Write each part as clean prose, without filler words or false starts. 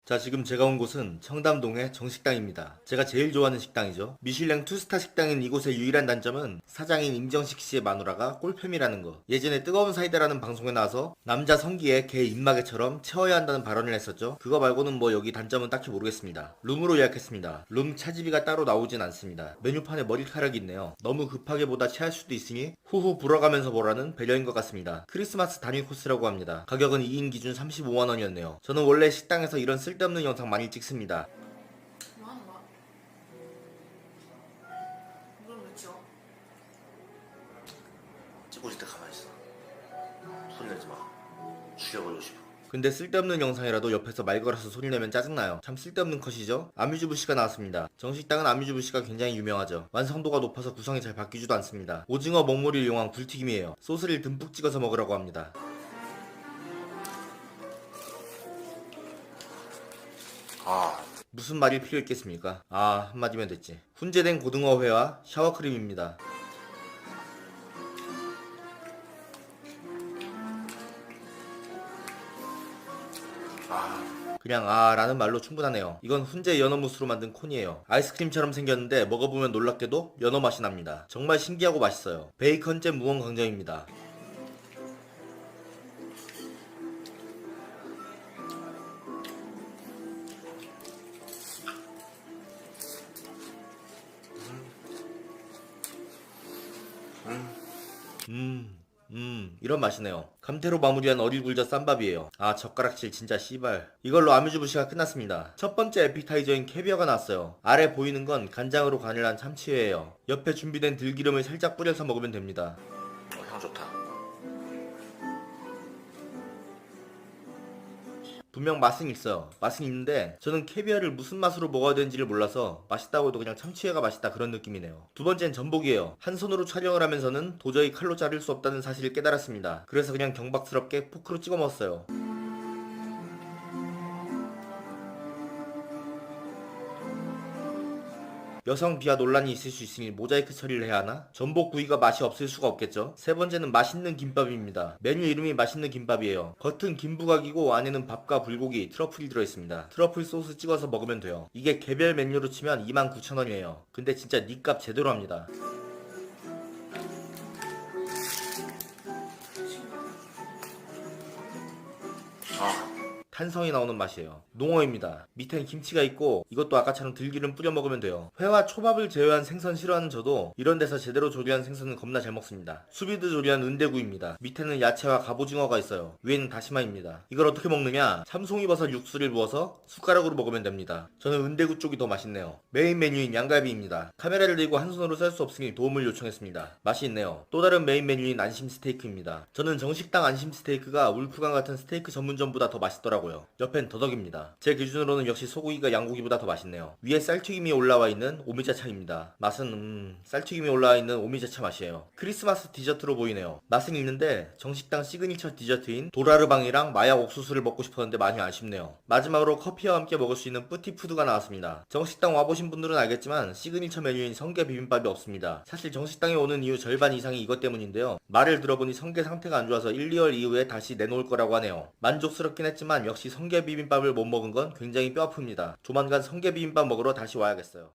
자, 지금 제가 온 곳은 청담동의 정식당입니다. 제가 제일 좋아하는 식당이죠. 미슐랭 투스타 식당인 이곳의 유일한 단점은 사장인 임정식 씨의 마누라가 꼴팸이라는 거. 예전에 뜨거운 사이다라는 방송에 나와서 남자 성기에 개 입마개처럼 채워야 한다는 발언을 했었죠. 그거 말고는 뭐 여기 단점은 딱히 모르겠습니다. 룸으로 예약했습니다. 룸 차지비가 따로 나오진 않습니다. 메뉴판에 머리카락이 있네요. 너무 급하게 보다 체할 수도 있으니 후후 불어가면서 보라는 배려인 것 같습니다. 크리스마스 단위 코스라고 합니다. 가격은 2인 기준 35만원이었네요. 저는 원래 식당에서 이런 쓸데없는 영상 많이 찍습니다. 뭐 하는 거야? 이걸 왜 찍어? 찍고 있을 때 가만히 있어. 소리 내지 마. 죽여버리고 싶어. 근데 쓸데없는 영상이라도 옆에서 말 걸어서 소리 내면 짜증나요. 참 쓸데없는 컷이죠. 아뮤즈부시가 나왔습니다. 정식당은 아뮤즈부시가 굉장히 유명하죠. 완성도가 높아서 구성이 잘 바뀌지도 않습니다. 오징어 먹물을 이용한 굴튀김이에요. 소스를 듬뿍 찍어서 먹으라고 합니다. 무슨 말이 필요 있겠습니까? 한마디면 됐지. 훈제된 고등어회와 샤워크림입니다. 그냥 라는 말로 충분하네요. 이건 훈제 연어무스로 만든 콘이에요. 아이스크림처럼 생겼는데 먹어보면 놀랍게도 연어 맛이 납니다. 정말 신기하고 맛있어요. 베이컨잼 무언 강정입니다. 이런 맛이네요. 감태로 마무리한 어리굴젓 쌈밥이에요. 젓가락질 진짜 씨발. 이걸로 아뮤즈부시가 끝났습니다. 첫 번째 에피타이저인 캐비어가 나왔어요. 아래 보이는 건 간장으로 간을 한 참치회예요. 옆에 준비된 들기름을 살짝 뿌려서 먹으면 됩니다. 향 좋다. 분명 맛은 있어요. 맛은 있는데 저는 캐비어를 무슨 맛으로 먹어야 되는지를 몰라서 맛있다고 해도 그냥 참치회가 맛있다 그런 느낌이네요. 두 번째는 전복이에요. 한 손으로 촬영을 하면서는 도저히 칼로 자를 수 없다는 사실을 깨달았습니다. 그래서 그냥 경박스럽게 포크로 찍어 먹었어요. 여성 비하 논란이 있을 수 있으니 모자이크 처리를 해야 하나? 전복 구이가 맛이 없을 수가 없겠죠. 세 번째는 맛있는 김밥입니다. 메뉴 이름이 맛있는 김밥이에요. 겉은 김부각이고 안에는 밥과 불고기, 트러플이 들어있습니다. 트러플 소스 찍어서 먹으면 돼요. 이게 개별 메뉴로 치면 29,000원이에요. 근데 진짜 니값 제대로 합니다. 탄성이 나오는 맛이에요. 농어입니다. 밑엔 김치가 있고 이것도 아까처럼 들기름 뿌려 먹으면 돼요. 회와 초밥을 제외한 생선 싫어하는 저도 이런 데서 제대로 조리한 생선은 겁나 잘 먹습니다. 수비드 조리한 은대구입니다. 밑에는 야채와 갑오징어가 있어요. 위에는 다시마입니다. 이걸 어떻게 먹느냐? 참송이버섯 육수를 부어서 숟가락으로 먹으면 됩니다. 저는 은대구 쪽이 더 맛있네요. 메인 메뉴인 양갈비입니다. 카메라를 들고 한 손으로 썰 수 없으니 도움을 요청했습니다. 맛이 있네요. 또 다른 메인 메뉴인 안심 스테이크입니다. 저는 정식당 안심 스테이크가 울프강 같은 스테이크 전문점보다 더 맛있더라고요. 옆엔 더덕입니다. 제 기준으로는 역시 소고기가 양고기보다 더 맛있네요. 위에 쌀튀김이 올라와 있는 오미자차입니다. 맛은 쌀튀김이 올라와 있는 오미자차 맛이에요. 크리스마스 디저트로 보이네요. 맛은 있는데 정식당 시그니처 디저트인 도라르방이랑 마약 옥수수를 먹고 싶었는데 많이 아쉽네요. 마지막으로 커피와 함께 먹을 수 있는 뿌티푸드가 나왔습니다. 정식당 와보신 분들은 알겠지만 시그니처 메뉴인 성게 비빔밥이 없습니다. 사실 정식당에 오는 이유 절반 이상이 이것 때문인데요. 말을 들어보니 성게 상태가 안 좋아서 1, 2월 이후에 다시 내놓을 거라고 하네요. 만족스럽긴 했지만 역시 성게 비빔밥을 못 먹은 건 굉장히 뼈 아픕니다. 조만간 성게 비빔밥 먹으러 다시 와야겠어요.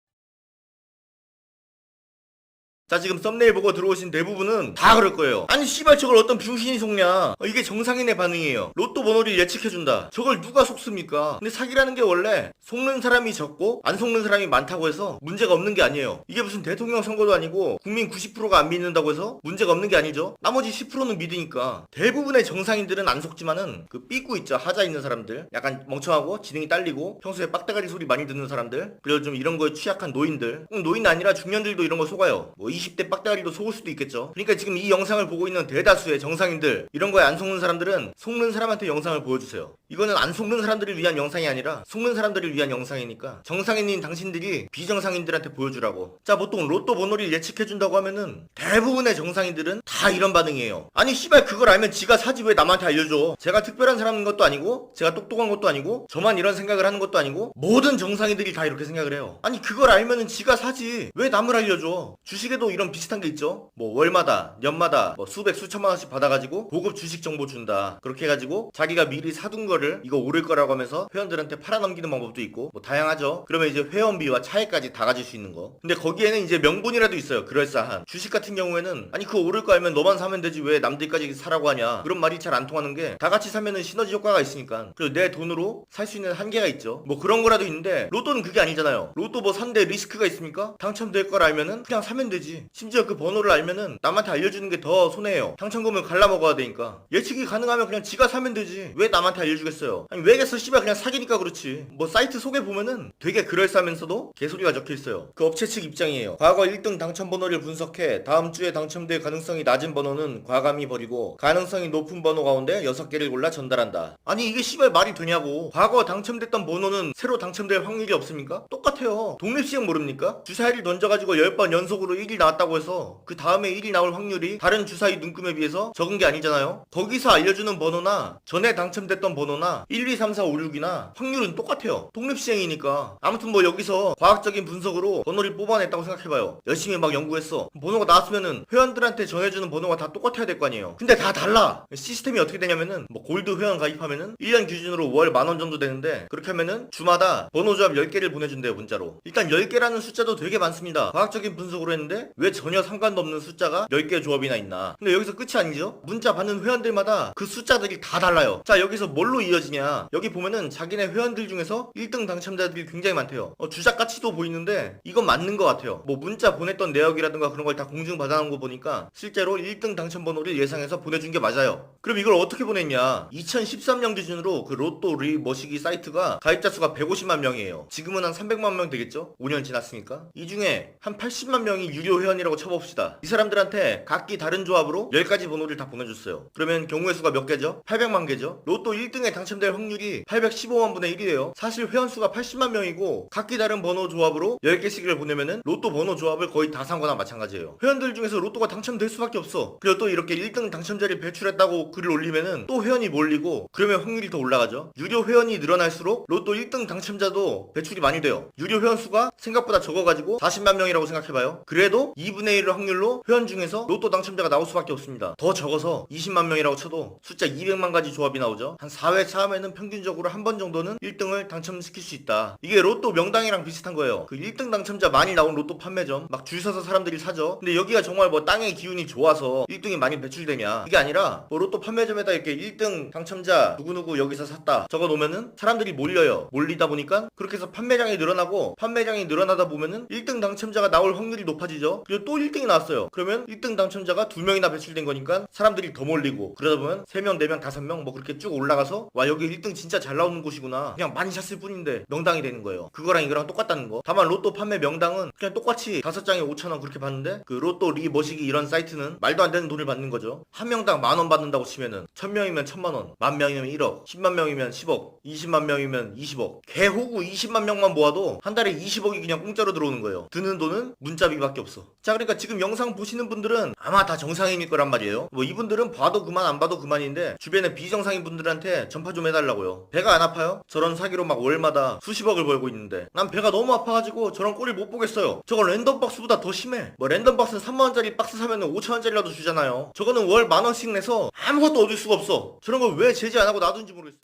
자, 지금 썸네일 보고 들어오신 대부분은 다 그럴 거예요. 아니 씨발 저걸 어떤 병신이 속냐. 이게 정상인의 반응이에요. 로또 번호를 예측해준다. 저걸 누가 속습니까? 근데 사기라는 게 원래 속는 사람이 적고 안 속는 사람이 많다고 해서 문제가 없는 게 아니에요. 이게 무슨 대통령 선거도 아니고 국민 90%가 안 믿는다고 해서 문제가 없는 게 아니죠. 나머지 10%는 믿으니까. 대부분의 정상인들은 안 속지만은 그 삐꾸 있죠. 하자 있는 사람들, 약간 멍청하고 지능이 딸리고 평소에 빡대가리 소리 많이 듣는 사람들, 그리고 좀 이런 거에 취약한 노인들, 노인 아니라 중년들도 이런 거 속아요. 뭐 20대 빡대가리도 속을 수도 있겠죠. 그러니까 지금 이 영상을 보고 있는 대다수의 정상인들, 이런 거에 안 속는 사람들은 속는 사람한테 영상을 보여주세요. 이거는 안 속는 사람들을 위한 영상이 아니라 속는 사람들을 위한 영상이니까 정상인인 당신들이 비정상인들한테 보여주라고. 자, 보통 로또 번호를 예측해준다고 하면은 대부분의 정상인들은 다 이런 반응이에요. 아니 씨발 그걸 알면 지가 사지 왜 남한테 알려줘. 제가 특별한 사람인 것도 아니고 제가 똑똑한 것도 아니고 저만 이런 생각을 하는 것도 아니고 모든 정상인들이 다 이렇게 생각을 해요. 아니 그걸 알면은 지가 사지 왜 남을 알려줘. 주식에도 요즘에도 이런 비슷한 게 있죠. 뭐 월마다 년마다 뭐 수백 수천만 원씩 받아가지고 고급 주식 정보 준다. 그렇게 해가지고 자기가 미리 사둔 거를 이거 오를 거라고 하면서 회원들한테 팔아넘기는 방법도 있고 뭐 다양하죠. 그러면 이제 회원비와 차액까지 다 가질 수 있는 거. 근데 거기에는 이제 명분이라도 있어요. 그럴싸한. 주식 같은 경우에는 아니 그거 오를 거 알면 너만 사면 되지 왜 남들까지 사라고 하냐. 그런 말이 잘 안 통하는 게 다 같이 사면은 시너지 효과가 있으니까. 그리고 내 돈으로 살 수 있는 한계가 있죠. 뭐 그런 거라도 있는데 로또는 그게 아니잖아요. 로또 뭐 산데 리스크가 있습니까? 당첨될 걸 알면은 그냥 사면 되지. 심지어 그 번호를 알면은 남한테 알려주는 게 더 손해예요. 당첨금을 갈라먹어야 되니까. 예측이 가능하면 그냥 지가 사면 되지. 왜 남한테 알려주겠어요? 아니 왜겠어 씨발 그냥 사기니까 그렇지. 뭐 사이트 속에 보면은 되게 그럴싸하면서도 개소리가 적혀있어요. 그 업체 측 입장이에요. 과거 1등 당첨 번호를 분석해 다음 주에 당첨될 가능성이 낮은 번호는 과감히 버리고 가능성이 높은 번호 가운데 6개를 골라 전달한다. 아니 이게 씨발 말이 되냐고. 과거 당첨됐던 번호는 새로 당첨될 확률이 없습니까? 똑같아요. 독립시행 모릅니까? 주사 1을 던져가지고 10번 연속으로 1이 나왔다고 해서 그 다음에 1이 나올 확률이 다른 주사위 눈금에 비해서 적은 게 아니잖아요. 거기서 알려주는 번호나 전에 당첨됐던 번호나 1, 2, 3, 4, 5, 6이나 확률은 똑같아요. 독립시행이니까. 아무튼 뭐 여기서 과학적인 분석으로 번호를 뽑아냈다고 생각해봐요. 열심히 막 연구했어. 번호가 나왔으면은 회원들한테 전해주는 번호가 다 똑같아야 될 거 아니에요. 근데 다 달라. 시스템이 어떻게 되냐면은 뭐 골드 회원 가입하면은 1년 기준으로 월 10,000원 정도 되는데 그렇게 하면은 주마다 번호 조합 10개를 보내준대요. 문자로. 일단 10개라는 숫자도 되게 많습니다. 과학적인 분석으로 했는데 왜 전혀 상관도 없는 숫자가 10개 조합이나 있나. 근데 여기서 끝이 아니죠. 문자 받는 회원들마다 그 숫자들이 다 달라요. 자 여기서 뭘로 이어지냐. 여기 보면은 자기네 회원들 중에서 1등 당첨자들이 굉장히 많대요. 주작가치도 보이는데 이건 맞는 것 같아요. 뭐 문자 보냈던 내역이라든가 그런 걸 다 공증 받아놓은 거 보니까 실제로 1등 당첨 번호를 예상해서 보내준 게 맞아요. 그럼 이걸 어떻게 보냈냐. 2013년 기준으로 그 로또 리 머시기 사이트가 가입자 수가 150만 명이에요. 지금은 한 300만 명 되겠죠? 5년 지났으니까. 이 중에 한 80만 명이 유료 회원이라고 쳐봅시다. 이 사람들한테 각기 다른 조합으로 10가지 번호를 다 보내줬어요. 그러면 경우의 수가 몇 개죠? 800만 개죠? 로또 1등에 당첨될 확률이 815만 분의 1이에요. 사실 회원 수가 80만 명이고 각기 다른 번호 조합으로 10개씩을 보내면은 로또 번호 조합을 거의 다 산 거나 마찬가지예요. 회원들 중에서 로또가 당첨될 수밖에 없어. 그리고 또 이렇게 1등 당첨자를 배출했다고 글을 올리면은 또 회원이 몰리고 그러면 확률이 더 올라가죠. 유료 회원이 늘어날수록 로또 1등 당첨자도 배출이 많이 돼요. 유료 회원 수가 생각보다 적어가지고 40만 명이라고 생각해봐요. 그래도 2분의 1의 확률로 회원 중에서 로또 당첨자가 나올 수밖에 없습니다. 더 적어서 20만 명이라고 쳐도 숫자 200만 가지 조합이 나오죠. 한 4회차 하면은 평균적으로 한 번 정도는 1등을 당첨시킬 수 있다. 이게 로또 명당이랑 비슷한 거예요. 그 1등 당첨자 많이 나온 로또 판매점 막 줄 서서 사람들이 사죠. 근데 여기가 정말 뭐 땅의 기운이 좋아서 1등이 많이 배출되냐. 이게 아니라 뭐 로또 판매점에다 이렇게 1등 당첨자 누구누구 여기서 샀다 적어 놓으면은 사람들이 몰려요. 몰리다 보니까 그렇게 해서 판매량이 늘어나고 판매량이 늘어나다 보면은 1등 당첨자가 나올 확률이 높아지죠. 그리고 또 1등이 나왔어요. 그러면 1등 당첨자가 2명이나 배출된 거니까 사람들이 더 몰리고 그러다 보면 3명, 4명, 5명 뭐 그렇게 쭉 올라가서 와 여기 1등 진짜 잘 나오는 곳이구나. 그냥 많이 샀을 뿐인데 명당이 되는 거예요. 그거랑 이거랑 똑같다는 거. 다만 로또 판매 명당은 그냥 똑같이 5장에 5,000원 그렇게 받는데 그 로또 리 머시기 이런 사이트는 말도 안 되는 돈을 받는 거죠. 한 명당 10,000원 받는다고 치면은 1000명이면 1000만원, 10,000명이면 1억, 10만 명이면 10억, 20만 명이면 20억. 개호구 20만 명만 모아도 한 달에 20억이 그냥 공짜로 들어오는 거예요. 드는 돈은 문자비밖에 없어. 자 그러니까 지금 영상 보시는 분들은 아마 다 정상인일 거란 말이에요. 뭐 이분들은 봐도 그만 안 봐도 그만인데 주변에 비정상인 분들한테 전파 좀 해달라고요. 배가 안 아파요? 저런 사기로 막 월마다 수십억을 벌고 있는데 난 배가 너무 아파가지고 저런 꼴을 못 보겠어요. 저거 랜덤박스보다 더 심해. 뭐 랜덤박스는 3만원짜리 박스 사면은 5천원짜리라도 주잖아요. 저거는 월 10,000원씩 내서 아무것도 얻을 수가 없어. 저런 걸 왜 제재 안 하고 놔둔지 모르겠어.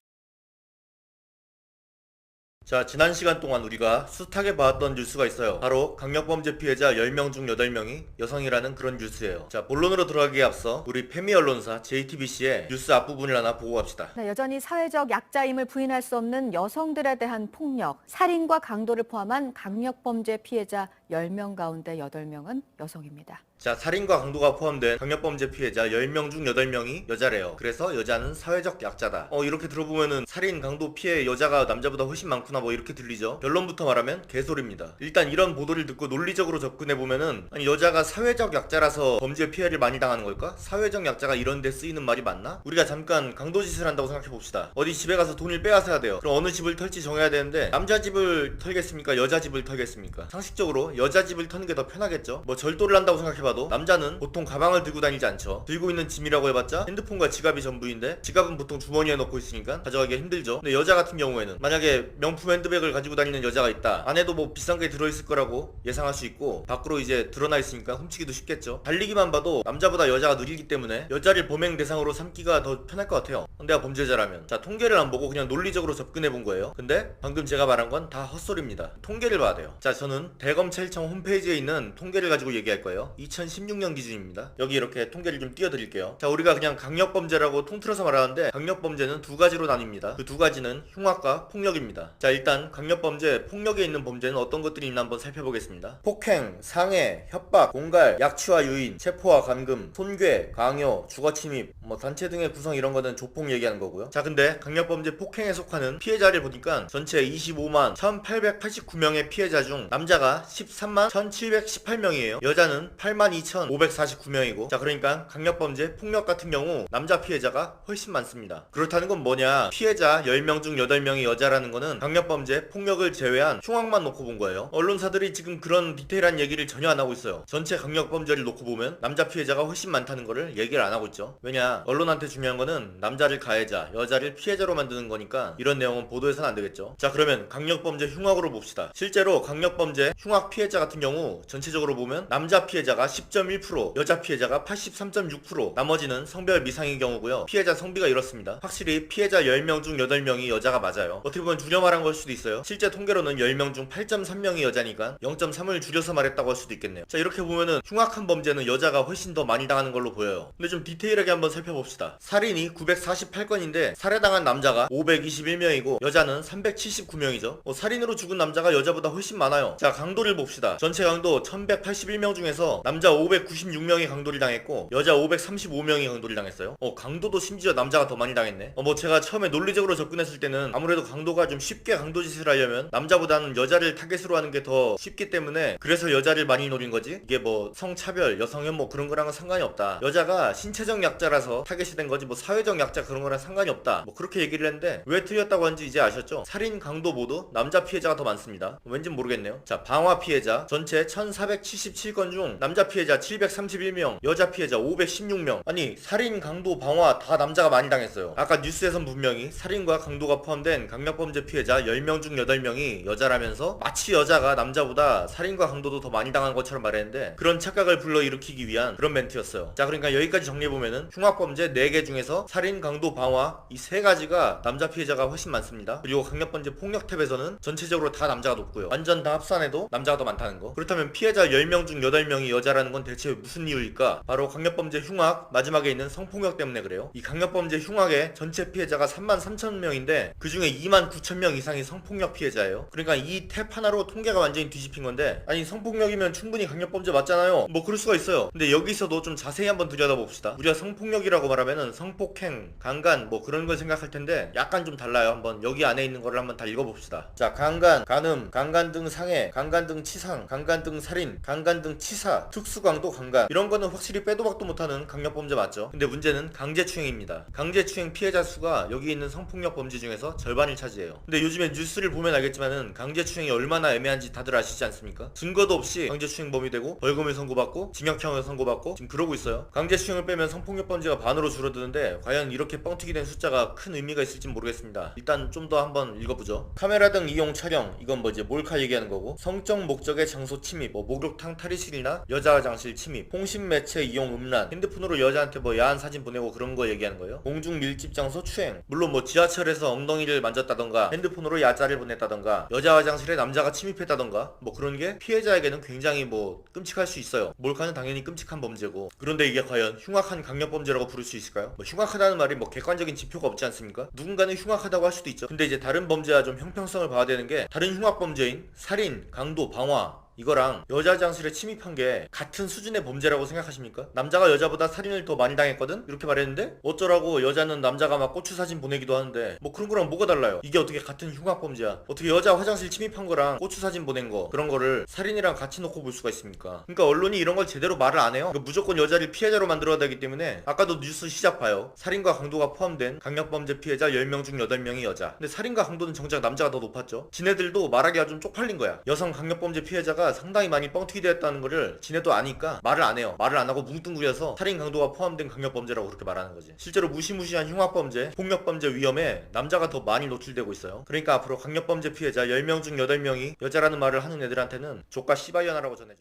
자 지난 시간 동안 우리가 숱하게 봐왔던 뉴스가 있어요. 바로 강력범죄 피해자 10명 중 8명이 여성이라는 그런 뉴스예요. 자 본론으로 들어가기에 앞서 우리 페미 언론사 JTBC의 뉴스 앞부분을 하나 보고 갑시다. 네, 여전히 사회적 약자임을 부인할 수 없는 여성들에 대한 폭력, 살인과 강도를 포함한 강력범죄 피해자 10명 가운데 8명은 여성입니다. 자 살인과 강도가 포함된 강력범죄 피해자 10명 중 8명이 여자래요. 그래서 여자는 사회적 약자다. 이렇게 들어보면은 살인 강도 피해 여자가 남자보다 훨씬 많구나 뭐 이렇게 들리죠. 결론부터 말하면 개소리입니다. 일단 이런 보도를 듣고 논리적으로 접근해보면은 아니 여자가 사회적 약자라서 범죄 피해를 많이 당하는 걸까? 사회적 약자가 이런 데 쓰이는 말이 맞나? 우리가 잠깐 강도짓을 한다고 생각해봅시다. 어디 집에 가서 돈을 빼앗아야 돼요. 그럼 어느 집을 털지 정해야 되는데 남자 집을 털겠습니까? 여자 집을 털겠습니까? 상식적으로 아무래도 여자 집을 터는 게 더 편하겠죠. 뭐 절도를 한다고 생각해봐도 남자는 보통 가방을 들고 다니지 않죠. 들고 있는 짐이라고 해봤자 핸드폰과 지갑이 전부인데 지갑은 보통 주머니에 넣고 있으니까 가져가기가 힘들죠. 근데 여자 같은 경우에는 만약에 명품 핸드백을 가지고 다니는 여자가 있다. 안에도 뭐 비싼 게 들어있을 거라고 예상할 수 있고 밖으로 이제 드러나 있으니까 훔치기도 쉽겠죠. 달리기만 봐도 남자보다 여자가 느리기 때문에 여자를 범행 대상으로 삼기가 더 편할 것 같아요. 내가 범죄자라면. 자, 통계를 안 보고 그냥 논리적으로 접근해 본 거예요. 근데 방금 제가 말한 건 다 헛소리입니다. 통계를 봐야 돼요. 자, 저는 대검찰청 홈페이지에 있는 통계를 가지고 얘기할 거예요. 2016년 기준입니다. 여기 이렇게 통계를 좀 띄워드릴게요. 자, 우리가 그냥 강력범죄라고 통틀어서 말하는데 강력범죄는 두 가지로 나뉩니다. 그 두 가지는 흉악과 폭력입니다. 자, 일단 강력범죄, 폭력에 있는 범죄는 어떤 것들이 있나 한번 살펴보겠습니다. 폭행, 상해, 협박, 공갈, 약취와 유인, 체포와 감금, 손괴, 강요, 주거침입, 뭐 단체 등의 구성 이런 거는 조폭 얘기하는 거고요. 자, 근데 강력범죄 폭행에 속하는 피해자를 보니까 전체 25만 1889명의 피해자 중 남자가 13만 1718명이에요. 여자는 8만 2549명이고 자, 그러니까 강력범죄 폭력 같은 경우 남자 피해자가 훨씬 많습니다. 그렇다는 건 뭐냐? 피해자 10명 중 8명이 여자라는 거는 강력범죄 폭력을 제외한 흉악만 놓고 본 거예요. 언론사들이 지금 그런 디테일한 얘기를 전혀 안 하고 있어요. 전체 강력범죄를 놓고 보면 남자 피해자가 훨씬 많다는 거를 얘기를 안 하고 있죠. 왜냐? 언론한테 중요한 거는 남자를 가해자, 여자를 피해자로 만드는 거니까 이런 내용은 보도해서는 안 되겠죠. 자, 그러면 강력범죄 흉악으로 봅시다. 실제로 강력범죄 흉악 피해자 같은 경우 전체적으로 보면 남자 피해자가 10.1%, 여자 피해자가 83.6%, 나머지는 성별 미상인 경우고요. 피해자 성비가 이렇습니다. 확실히 피해자 10명 중 8명이 여자가 맞아요. 어떻게 보면 줄여 말한 걸 수도 있어요. 실제 통계로는 10명 중 8.3명이 여자니까 0.3을 줄여서 말했다고 할 수도 있겠네요. 자, 이렇게 보면은 흉악한 범죄는 여자가 훨씬 더 많이 당하는 걸로 보여요. 근데 좀 디테일하게 한번 살펴봅시다. 살인이 948건인데 살해당한 남자가 521명이고 여자는 379명이죠. 살인으로 죽은 남자가 여자보다 훨씬 많아요. 자, 강도를 봅시다. 전체 강도 1181명 중에서 남자 596명이 강도를 당했고 여자 535명이 강도를 당했어요. 강도도 심지어 남자가 더 많이 당했네. 뭐 제가 처음에 논리적으로 접근했을 때는 아무래도 강도가 좀 쉽게 강도짓을 하려면 남자보다는 여자를 타겟으로 하는 게 더 쉽기 때문에 그래서 여자를 많이 노린 거지, 이게 뭐 성차별, 여성혐오 그런 거랑은 상관이 없다. 여자가 신체적 약자라서 타겟이 된 거지 뭐 사회적 약자 그런 거랑 상관이 없다. 뭐 그렇게 얘기를 했는데 왜 틀렸다고 하는지 이제 아셨죠? 살인, 강도 모두 남자 피해자가 더 많습니다. 왠진 모르겠네요. 자, 방화 피해자 전체 1477건 중 남자 피해자 731명, 여자 피해자 516명. 아니, 살인, 강도, 방화 다 남자가 많이 당했어요. 아까 뉴스에선 분명히 살인과 강도가 포함된 강력범죄 피해자 10명 중 8명이 여자라면서 마치 여자가 남자보다 살인과 강도도 더 많이 당한 것처럼 말했는데 그런 착각을 불러일으키기 위한 그런 멘트였어요. 자, 그러니까 여기까지 정리해보면은 흉악범죄 4개 중에서 살인, 강도, 방화 이 3가지가 남자 피해자가 훨씬 많습니다. 그리고 강력범죄 폭력 탭에서는 전체적으로 다 남자가 높고요. 완전 다 합산해도 남자가 더 많다는 거. 그렇다면 피해자 10명 중 8명이 여자라는 건 대체 무슨 이유일까? 바로 강력범죄 흉악 마지막에 있는 성폭력 때문에 그래요. 이 강력범죄 흉악의 전체 피해자가 33,000명인데 그 중에 29,000명 이상이 성폭력 피해자예요. 그러니까 이 탭 하나로 통계가 완전히 뒤집힌 건데, 아니 성폭력이면 충분히 강력범죄 맞잖아요. 뭐 그럴 수가 있어요. 근데 여기서도 좀 자세히 한번 들여다봅시다. 우리가 성폭력이라고 말하면은 성폭행, 강간 뭐 그런 걸 생각할 텐데 약간 좀 달라요. 한번 여기 안에 있는 거를 한번 다 읽어봅시다. 자, 강간, 간음, 강간 등 상해, 강간 등 치상, 강간 등 살인, 강간 등 치사, 특수강도 강간 이런 거는 확실히 빼도 박도 못하는 강력범죄 맞죠? 근데 문제는 강제추행입니다. 강제추행 피해자 수가 여기 있는 성폭력 범죄 중에서 절반을 차지해요. 근데 요즘에 뉴스를 보면 알겠지만은 강제추행이 얼마나 애매한지 다들 아시지 않습니까? 증거도 없이 강제추행범이 되고 벌금을 선고받고 징역형을 선고받고 지금 그러고 있어요. 강제추행을 빼면 성폭력 범죄가 반으로 줄어드는데 과연 이렇게 뻥튀기 된 숫자가 큰 의미가 있을지 모르겠습니다. 일단 좀 더 한번 읽어보죠. 카메라 등 이용 촬영, 이건 뭐 이제 몰카 얘기하는 거고, 성적 목적의 장소 침입, 뭐 목욕탕 탈의실이나 여자 화장실 침입, 통신 매체 이용 음란, 핸드폰으로 여자한테 뭐 야한 사진 보내고 그런 거 얘기하는 거예요. 공중 밀집 장소 추행, 물론 뭐 지하철에서 엉덩이를 만졌다던가 핸드폰으로 야자를 보냈다던가 여자 화장실에 남자가 침입했다던가 뭐 그런 게 피해자에게는 굉장히 뭐 끔찍할 수 있어요. 몰카는 당연히 끔찍한 범죄고, 그런데 이게 과연 흉악한 강력범죄라고 부를 수 있을까요? 뭐 흉악하다는 말이 뭐 객관적인 지표가 없지 않습니까? 누군가는 흉악하다고 할 수도 있죠. 근데 이제 다른 범죄와 좀 형평성을 봐야 되는 게, 다른 흉악범죄인 살인, 강도, 방화 이거랑 여자 화장실에 침입한 게 같은 수준의 범죄라고 생각하십니까? 남자가 여자보다 살인을 더 많이 당했거든? 이렇게 말했는데 어쩌라고 여자는 남자가 막 고추 사진 보내기도 하는데 뭐 그런 거랑 뭐가 달라요? 이게 어떻게 같은 흉악범죄야? 어떻게 여자 화장실 침입한 거랑 고추 사진 보낸 거 그런 거를 살인이랑 같이 놓고 볼 수가 있습니까? 그러니까 언론이 이런 걸 제대로 말을 안 해요. 그러니까 무조건 여자를 피해자로 만들어야 되기 때문에 아까도 뉴스 시작 봐요. 살인과 강도가 포함된 강력범죄 피해자 10명 중 8명이 여자. 근데 살인과 강도는 정작 남자가 더 높았죠. 지네들도 말하기가 좀 쪽팔린 거야. 여성 강력범죄 피해자가 자체가 상당히 많이 뻥튀기 되었다는 거를 지네도 아니까 말을 안 해요. 말을 안 하고 뭉뚱그려서 살인 강도가 포함된 강력범죄라고 그렇게 말하는 거지. 실제로 무시무시한 흉악범죄, 폭력범죄 위험에 남자가 더 많이 노출되고 있어요. 그러니까 앞으로 강력범죄 피해자 10명 중 8명이 여자라는 말을 하는 애들한테는 조카 씨바이언하라고 전해줘.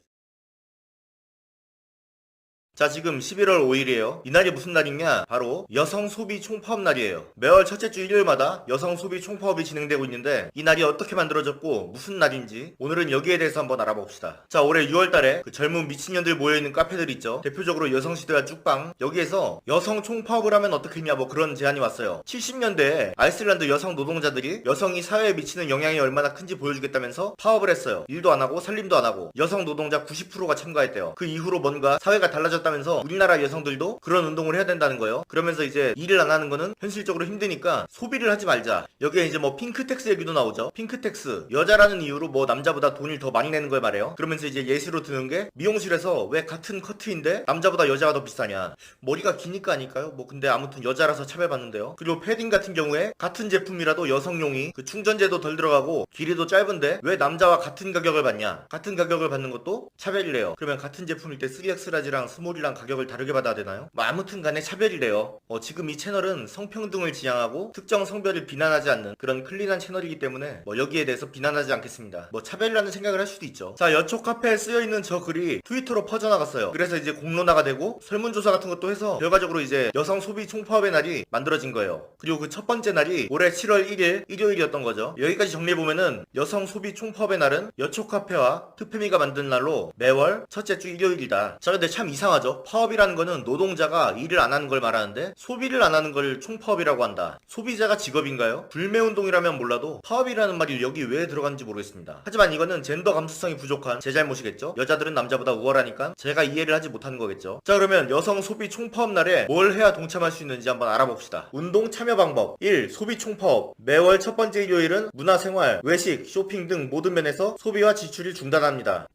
자, 지금 11월 5일이에요. 이날이 무슨 날이냐? 바로 여성 소비 총파업 날이에요. 매월 첫째 주 일요일마다 여성 소비 총파업이 진행되고 있는데 이 날이 어떻게 만들어졌고 무슨 날인지 오늘은 여기에 대해서 한번 알아봅시다. 자, 올해 6월달에 그 젊은 미친년들 모여있는 카페들 있죠. 대표적으로 여성시대와 쭉방, 여기에서 여성 총파업을 하면 어떻겠냐 뭐 그런 제안이 왔어요. 70년대에 아이슬란드 여성 노동자들이 여성이 사회에 미치는 영향이 얼마나 큰지 보여주겠다면서 파업을 했어요. 일도 안 하고 살림도 안 하고 여성 노동자 90%가 참가했대요. 그 이후로 뭔가 사회가 달라졌다면서 우리나라 여성들도 그런 운동을 해야 된다는 거예요. 그러면서 이제 일을 안 하는 거는 현실적으로 힘드니까 소비를 하지 말자. 여기에 이제 뭐 핑크텍스 얘기도 나오죠. 핑크텍스, 여자라는 이유로 뭐 남자보다 돈을 더 많이 내는 걸 말해요. 그러면서 이제 예시로 드는 게 미용실에서 왜 같은 커트인데 남자보다 여자가 더 비싸냐. 머리가 기니까 아닐까요? 뭐 근데 아무튼 여자라서 차별받는데요. 그리고 패딩 같은 경우에 같은 제품이라도 여성용이 그 충전재도 덜 들어가고 길이도 짧은데 왜 남자와 같은 가격을 받냐. 같은 가격을 받는 것도 차별이래요. 그러면 같은 제품일 때 3X라지랑 스몰이랑 가격을 다르게 받아야 되나요? 뭐 아무튼 간에 차별이래요. 지금 이 채널은 성평등을 지향하고 특정 성별을 비난하지 않는 그런 클린한 채널이기 때문에 뭐 여기에 대해서 비난하지 않겠습니다. 뭐 차별이라는 생각을 할 수도 있죠. 자, 여초 카페에 쓰여있는 저 글이 트위터로 퍼져나갔어요. 그래서 이제 공론화가 되고 설문조사 같은 것도 해서 결과적으로 이제 여성 소비 총파업의 날이 만들어진 거예요. 그리고 그 첫 번째 날이 올해 7월 1일 일요일이었던 거죠. 여기까지 정리해보면은 여성 소비 총파업의 날은 여초 카페와 트페미가 만든 날로 매월 첫째 주 일요일이다. 자, 근데 참 이상하죠. 파업이라는 거는 노동자가 일을 안 하는 걸 말하는데 소비를 안 하는 걸 총파업이라고 한다. 소비자가 직업인가요? 불매운동이라면 몰라도 파업이라는 말이 여기 왜 들어갔는지 모르겠습니다. 하지만 이거는 젠더 감수성이 부족한 제 잘못이겠죠. 여자들은 남자보다 우월하니까 제가 이해를 하지 못하는 거겠죠. 자, 그러면 여성 소비 총파업 날에 뭘 해야 동참할 수 있는지 한번 알아봅시다. 운동 참여 방법 1. 소비 총파업. 매월 첫 번째 일요일은 문화생활, 외식, 쇼핑 등 모든 면에서 소비와 지출을 중단합니다.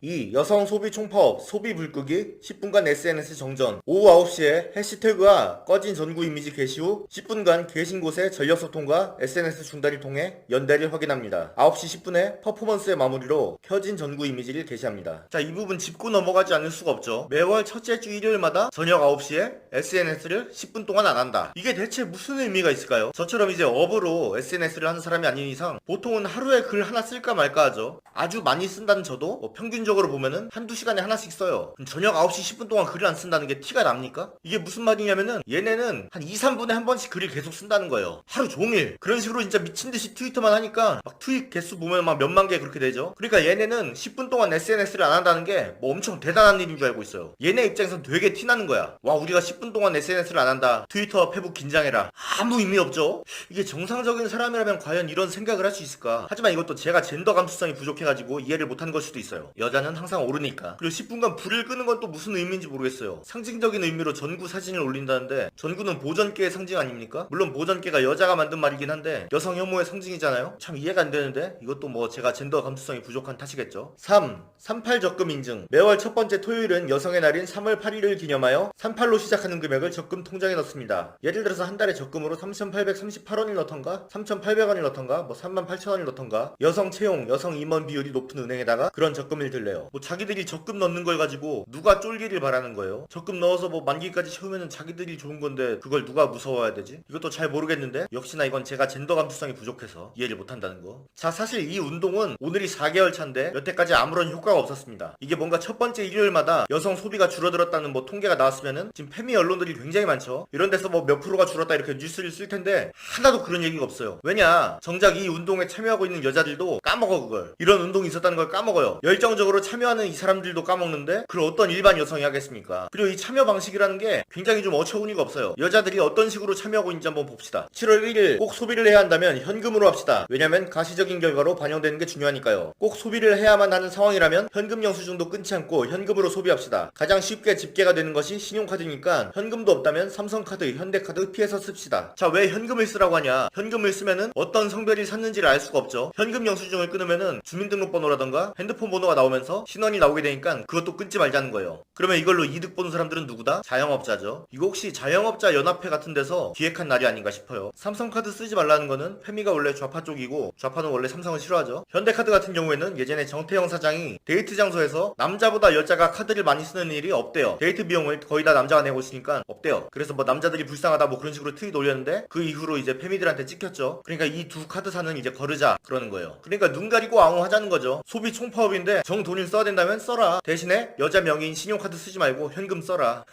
2. 여성 소비 총파업. 소비 불끄기 10분간 SNS 정전. 오후 9시에 해시태그와 꺼진 전구 이미지 게시 후 10분간 계신 곳의 전력 소통과 SNS 중단을 통해 연대를 확인합니다. 9시 10분에 퍼포먼스의 마무리로 켜진 전구 이미지를 게시합니다. 자, 이 부분 짚고 넘어가지 않을 수가 없죠. 매월 첫째 주 일요일마다 저녁 9시에 SNS를 10분 동안 안 한다. 이게 대체 무슨 의미가 있을까요? 저처럼 이제 업으로 SNS를 하는 사람이 아닌 이상 보통은 하루에 글 하나 쓸까 말까 하죠. 아주 많이 쓴다는 저도 평균적으로 보면은 한두 시간에 하나씩 써요. 저녁 9시 10분 동안 글을 안 쓴다는 게 티가 납니까? 이게 무슨 말이냐면은 얘네는 한 2, 3분에 한 번씩 글을 계속 쓴다는 거예요. 하루 종일. 그런 식으로 진짜 미친듯이 트위터만 하니까 막 트윗 개수 보면 막 몇만 개 그렇게 되죠. 그러니까 얘네는 10분 동안 SNS를 안 한다는 게 뭐 엄청 대단한 일인 줄 알고 있어요. 얘네 입장에선 되게 티나는 거야. 와, 우리가 10분 동안 SNS를 안 한다. 트위터 페북 긴장해라. 아무 의미 없죠? 이게 정상적인 사람이라면 과연 이런 생각을 할 수 있을까? 하지만 이것도 제가 젠더 감수성이 부족해가지고 이해를 못한 걸 수도 있어요. 여자는 항상 오르니까. 그리고 10분간 불을 끄는 건 또 무슨 의미인지 모르겠어요. 상징적인 의미로 전구 사진을 올린다는데 전구는 보전계의 상징 아닙니까? 물론 보전계가 여자가 만든 말이긴 한데 여성 혐오의 상징이잖아요. 참 이해가 안 되는데 이것도 뭐 제가 젠더 감수성이 부족한 탓이겠죠. 3. 38 적금 인증. 매월 첫 번째 토요일은 여성의 날인 3월 8일을 기념하여 38로 시작하는 금액을 적금 통장에 넣습니다. 예를 들어서 한 달에 적금으로 3,838원을 넣던가 3,800원을 넣던가 뭐 38,000원을 넣던가 여성 채용, 여성 임원 비율이 높은 은행에다가 그런 적금을 들래요. 뭐 자기들이 적금 넣는 걸 가지고 누가 쫄기를 바라는 거예요. 적금 넣어서 뭐 만기까지 채우면은 자기들이 좋은 건데 그걸 누가 무서워해야 되지? 이것도 잘 모르겠는데 역시나 이건 제가 젠더 감수성이 부족해서 이해를 못한다는 거. 자, 사실 이 운동은 오늘이 4개월 차인데 여태까지 아무런 효과가 없었습니다. 이게 뭔가 첫 번째 일요일마다 여성 소비가 줄어들었다는 뭐 통계가 나왔으면은 지금 페미 언론들이 굉장히 많죠. 이런 데서 뭐 몇 프로가 줄었다 이렇게 뉴스를 쓸 텐데 하나도 그런 얘기가 없어요. 왜냐? 정작 이 운동에 참여하고 있는 여자들도 까먹어 그걸. 이런 운동이 있었다는 걸 까먹어요. 열정적으로 참여하는 이 사람들도 까먹는데 그걸 어떤 일반 여성이 하겠습니까? 그리고 이 참여 방식이라는 게 굉장히 좀 어처구니가 없어요. 여자들이 어떤 식으로 참여하고 있는지 한번 봅시다. 7월 1일 꼭 소비를 해야 한다면 현금으로 합시다. 왜냐면 가시적인 결과로 반영되는 게 중요하니까요. 꼭 소비를 해야만 하는 상황이라면 현금 영수증도 끊지 않고 현금으로 소비합시다. 가장 쉽게 집계가 되는 것이 신용카드니까 현금도 없다면 삼성카드, 현대카드 피해서 씁시다. 자, 왜 현금을 쓰라고 하냐? 현금을 쓰면은 어떤 성별이 샀는지를 알 수가 없죠. 현금 영수증을 끊으면은 주민등록번호라던가 핸드폰 번호가 나오면서 신원이 나오게 되니까 그것도 끊지 말자는 거예요. 그러면 이걸로 이득 보는 사람들은 누구다? 자영업자죠. 이거 혹시 자영업자 연합회 같은 데서 기획한 날이 아닌가 싶어요. 삼성카드 쓰지 말라는 거는 페미가 원래 좌파 쪽이고 좌파는 원래 삼성을 싫어하죠. 현대카드 같은 경우에는 예전에 정태영 사장이 데이트 장소에서 남자보다 여자가 카드를 많이 쓰는 일이 없대요. 데이트 비용을 거의 다 남자가 내고 있으니까 없대요. 그래서 뭐 남자들이 불쌍하다 뭐 그런 식으로 트윗 올렸는데 그 이후로 이제 페미들한테 찍혔죠. 그러니까 이 두 카드사는 이제 거르자 그러는 거예요. 그러니까 눈 가리고 앙호하자는 거죠. 소비 총파업인데 정 돈을 써야 된다면 써라. 대신에 여자 명의인 신용카드 쓰지 말고 현금 써라.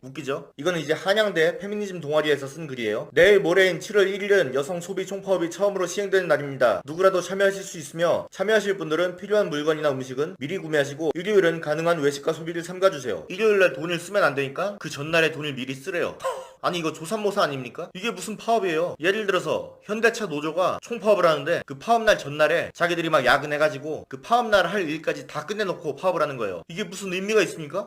웃기죠? 이거는 이제 한양대 페미니즘 동아리에서 쓴 글이에요. 내일 모레인 7월 1일은 여성 소비 총파업이 처음으로 시행되는 날입니다. 누구라도 참여하실 수 있으며 참여하실 분들은 필요한 물건이나 음식은 미리 구매하시고 일요일은 가능한 외식과 소비를 삼가주세요. 일요일날 돈을 쓰면 안 되니까 그 전날에 돈을 미리 쓰래요. 아니 이거 조삼모사 아닙니까? 이게 무슨 파업이에요? 예를 들어서 현대차 노조가 총파업을 하는데 그 파업날 전날에 자기들이 막 야근해가지고 그 파업날 할 일까지 다 끝내놓고 파업을 하는 거예요. 이게 무슨 의미가 있습니까?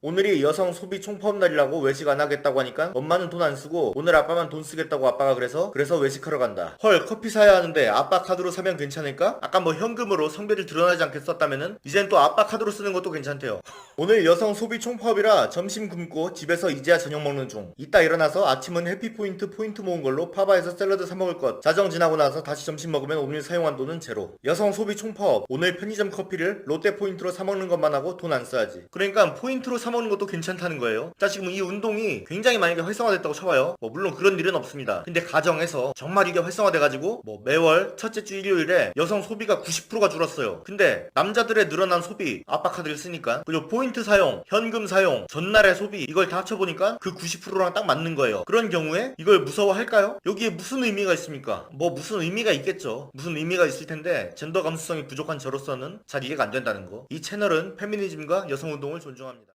오늘이 여성 소비 총파업 날이라고 외식 안 하겠다고 하니까 엄마는 돈 안 쓰고 오늘 아빠만 돈 쓰겠다고 아빠가 그래서 외식하러 간다. 헐 커피 사야 하는데 아빠 카드로 사면 괜찮을까? 아까 뭐 현금으로 성별을 드러나지 않게 썼다면은 이젠 또 아빠 카드로 쓰는 것도 괜찮대요. 오늘 여성 소비 총파업이라 점심 굶고 집에서 이제야 저녁 먹는 중. 이따 일어나서 아침은 해피포인트 모은 걸로 파바에서 샐러드 사 먹을 것. 자정 지나고 나서 다시 점심 먹으면 오늘 사용한 돈은 제로. 여성 소비 총파업. 오늘 편의점 커피를 롯데 포인트로 사 먹는 것만 하고 돈 안 써야지. 그러니까 포인트로 사 먹는 것도 괜찮다는 거예요. 자 지금 이 운동이 굉장히 만약에 활성화됐다고 쳐봐요. 뭐 물론 그런 일은 없습니다. 근데 가정에서 정말 이게 활성화돼가지고 뭐 매월 첫째 주 일요일에 여성 소비가 90%가 줄었어요. 근데 남자들의 늘어난 소비 아빠 카드를 쓰니까 그리고 포인트 사용, 현금 사용, 전날의 소비 이걸 다 합쳐보니까 그 90%랑 딱 맞는 거예요. 그런 경우에 이걸 무서워할까요? 여기에 무슨 의미가 있습니까? 뭐 무슨 의미가 있겠죠. 무슨 의미가 있을 텐데 젠더 감수성이 부족한 저로서는 잘 이해가 안 된다는 거. 이 채널은 페미니즘과 여성운동을 존중합니다.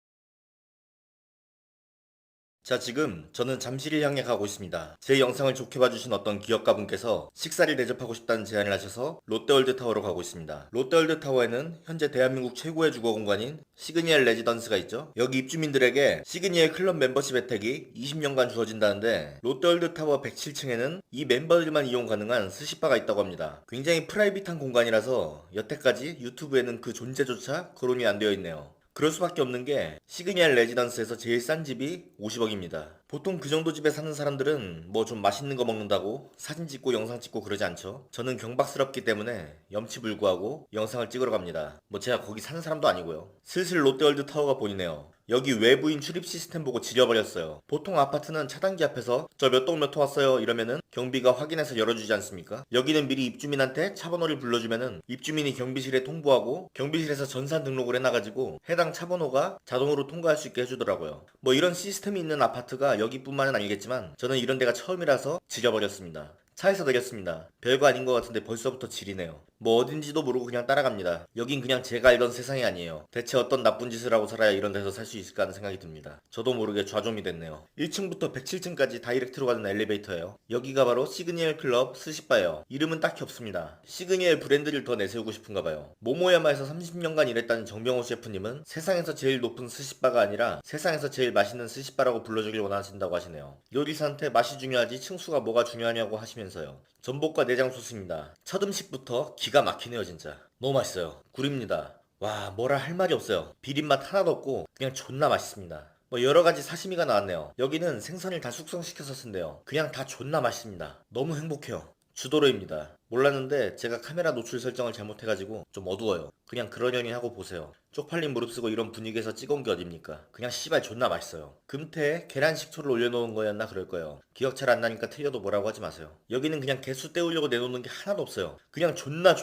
자 지금 저는 잠실을 향해 가고 있습니다. 제 영상을 좋게 봐주신 어떤 기업가분께서 식사를 대접하고 싶다는 제안을 하셔서 롯데월드타워로 가고 있습니다. 롯데월드타워에는 현재 대한민국 최고의 주거공간인 시그니엘 레지던스가 있죠. 여기 입주민들에게 시그니엘 클럽 멤버십 혜택이 20년간 주어진다는데 롯데월드타워 107층에는 이 멤버들만 이용 가능한 스시바가 있다고 합니다. 굉장히 프라이빗한 공간이라서 여태까지 유튜브에는 그 존재조차 거론이 안 되어 있네요. 그럴 수밖에 없는 게 시그니엘 레지던스에서 제일 싼 집이 50억입니다. 보통 그 정도 집에 사는 사람들은 뭐 좀 맛있는 거 먹는다고 사진 찍고 영상 찍고 그러지 않죠. 저는 경박스럽기 때문에 염치불구하고 영상을 찍으러 갑니다. 뭐 제가 거기 사는 사람도 아니고요. 슬슬 롯데월드 타워가 보이네요. 여기 외부인 출입 시스템 보고 지려버렸어요. 보통 아파트는 차단기 앞에서 저 몇 동 몇 호 왔어요 이러면은 경비가 확인해서 열어주지 않습니까? 여기는 미리 입주민한테 차 번호를 불러주면은 입주민이 경비실에 통보하고 경비실에서 전산 등록을 해놔가지고 해당 차 번호가 자동으로 통과할 수 있게 해주더라고요. 뭐 이런 시스템이 있는 아파트가 여기뿐만은 아니겠지만 저는 이런 데가 처음이라서 지려버렸습니다. 차에서 내렸습니다. 별거 아닌 것 같은데 벌써부터 지리네요. 뭐 어딘지도 모르고 그냥 따라갑니다. 여긴 그냥 제가 알던 세상이 아니에요. 대체 어떤 나쁜 짓을 하고 살아야 이런 데서 살 수 있을까 하는 생각이 듭니다. 저도 모르게 좌좀이 됐네요. 1층부터 107층까지 다이렉트로 가는 엘리베이터예요. 여기가 바로 시그니엘 클럽 스시바예요. 이름은 딱히 없습니다. 시그니엘 브랜드를 더 내세우고 싶은가 봐요. 모모야마에서 30년간 일했다는 정병호 셰프님은 세상에서 제일 높은 스시바가 아니라 세상에서 제일 맛있는 스시바라고 불러주길 원하신다고 하시네요. 요리사한테 맛이 중요하지 층수가 뭐가 중요하냐고 하시면서요. 전복과 내장 소스입니다. 첫 음식부터 기가 막히네요 진짜. 너무 맛있어요. 굴입니다. 와 뭐라 할 말이 없어요. 비린맛 하나도 없고 그냥 존나 맛있습니다. 뭐 여러가지 사시미가 나왔네요. 여기는 생선을 다 숙성시켜서 쓴대요. 그냥 다 존나 맛있습니다. 너무 행복해요. 주도로입니다. 몰랐는데 제가 카메라 노출 설정을 잘못해가지고 좀 어두워요. 그냥 그러려니 하고 보세요. 쪽팔린 무릎 쓰고 이런 분위기에서 찍어온 게 어딥니까? 그냥 씨발 존나 맛있어요. 금태에 계란 식초를 올려놓은 거였나 그럴 거예요. 기억 잘 안 나니까 틀려도 뭐라고 하지 마세요. 여기는 그냥 개수 때우려고 내놓는 게 하나도 없어요. 그냥 존나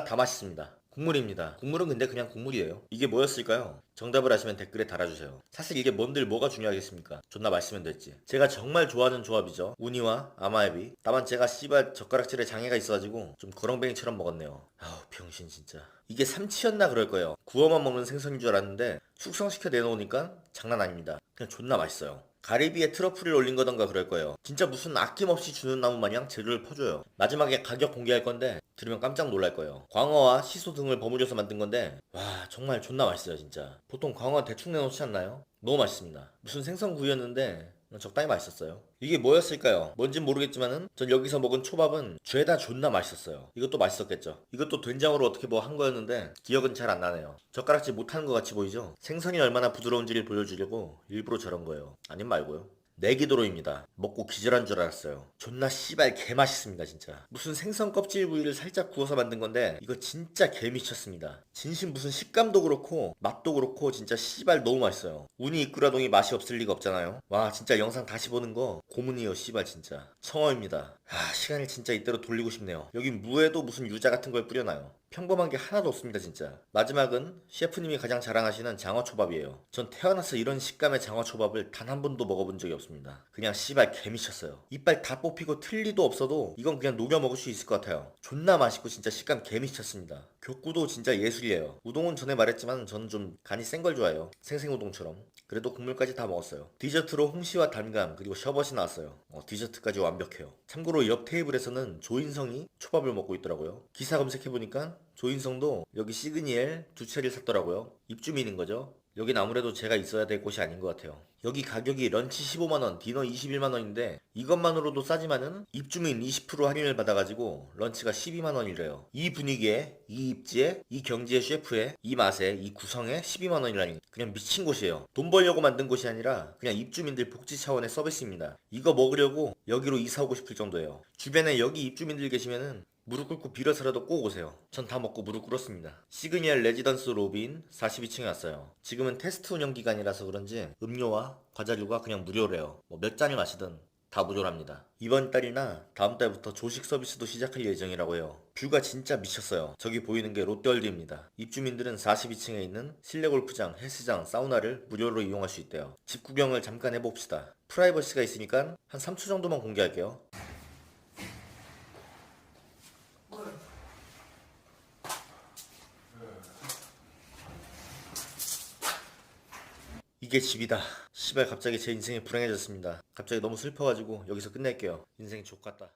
다 맛있습니다. 국물입니다. 국물은 근데 그냥 국물이에요. 이게 뭐였을까요? 정답을 아시면 댓글에 달아주세요. 사실 이게 뭔들 뭐가 중요하겠습니까? 존나 맛있으면 됐지. 제가 정말 좋아하는 조합이죠. 우니와 아마에비. 다만 제가 씨발 젓가락질에 장애가 있어가지고 좀 거렁뱅이처럼 먹었네요. 아우 병신 진짜. 이게 삼치였나 그럴 거예요. 구워만 먹는 생선인 줄 알았는데 숙성시켜 내놓으니까 장난 아닙니다. 그냥 존나 맛있어요. 가리비에 트러플을 올린 거던가 그럴 거예요. 진짜 무슨 아낌없이 주는 나무 마냥 재료를 퍼줘요. 마지막에 가격 공개할 건데 들으면 깜짝 놀랄 거예요. 광어와 시소 등을 버무려서 만든 건데 와 정말 존나 맛있어요 진짜. 보통 광어 대충 내놓지 않나요? 너무 맛있습니다. 무슨 생선 구이였는데 적당히 맛있었어요. 이게 뭐였을까요? 뭔진 모르겠지만은 전 여기서 먹은 초밥은 죄다 존나 맛있었어요. 이것도 맛있었겠죠. 이것도 된장으로 어떻게 뭐 한 거였는데 기억은 잘 안 나네요. 젓가락질 못하는 것 같이 보이죠? 생선이 얼마나 부드러운지를 보여주려고 일부러 저런 거예요. 아님 말고요. 내기도로입니다. 먹고 기절한 줄 알았어요. 존나 씨발 개맛있습니다 진짜. 무슨 생선 껍질 부위를 살짝 구워서 만든 건데 이거 진짜 개미쳤습니다. 진심 무슨 식감도 그렇고 맛도 그렇고 진짜 씨발 너무 맛있어요. 우니 이꾸라동이 맛이 없을 리가 없잖아요. 와 진짜 영상 다시 보는 거 고문이에요 씨발 진짜. 청어입니다. 시간을 진짜 이대로 돌리고 싶네요. 여기 무에도 무슨 유자 같은 걸 뿌려놔요. 평범한 게 하나도 없습니다 진짜. 마지막은 셰프님이 가장 자랑하시는 장어초밥이에요. 전 태어나서 이런 식감의 장어초밥을 단 한 번도 먹어본 적이 없습니다. 그냥 씨발 개미쳤어요. 이빨 다 뽑히고 틀 리도 없어도 이건 그냥 녹여 먹을 수 있을 것 같아요. 존나 맛있고 진짜 식감 개미쳤습니다. 격구도 진짜 예술이에요. 우동은 전에 말했지만 저는 좀 간이 센 걸 좋아해요. 생생우동처럼. 그래도 국물까지 다 먹었어요. 디저트로 홍시와 단감 그리고 셔벗이 나왔어요. 디저트까지 완벽해요. 참고로 옆 테이블에서는 조인성이 초밥을 먹고 있더라고요. 기사 검색해보니까 조인성도 여기 시그니엘 2채를 샀더라고요. 입주민인 거죠. 여긴 아무래도 제가 있어야 될 곳이 아닌 것 같아요. 여기 가격이 런치 15만원, 디너 21만원인데 이것만으로도 싸지만은 입주민 20% 할인을 받아가지고 런치가 12만원이래요. 이 분위기에, 이 입지에, 이 경지의 셰프에, 이 맛에, 이 구성에 12만원이라니 그냥 미친 곳이에요. 돈 벌려고 만든 곳이 아니라 그냥 입주민들 복지 차원의 서비스입니다. 이거 먹으려고 여기로 이사 오고 싶을 정도예요. 주변에 여기 입주민들 계시면은 무릎 꿇고 빌어서라도 꼭 오세요. 전 다 먹고 무릎 꿇었습니다. 시그니엘 레지던스 로빈 42층에 왔어요. 지금은 테스트 운영 기간이라서 그런지 음료와 과자류가 그냥 무료래요. 몇 잔을 마시든 다 무료랍니다. 이번 달이나 다음 달부터 조식 서비스도 시작할 예정이라고 해요. 뷰가 진짜 미쳤어요. 저기 보이는 게 롯데월드입니다. 입주민들은 42층에 있는 실내 골프장, 헬스장, 사우나를 무료로 이용할 수 있대요. 집 구경을 잠깐 해봅시다. 프라이버시가 있으니까 한 3초 정도만 공개할게요. 이게 집이다. 씨발 갑자기 제 인생이 불행해졌습니다. 갑자기 너무 슬퍼가지고 여기서 끝낼게요. 인생이 족같다.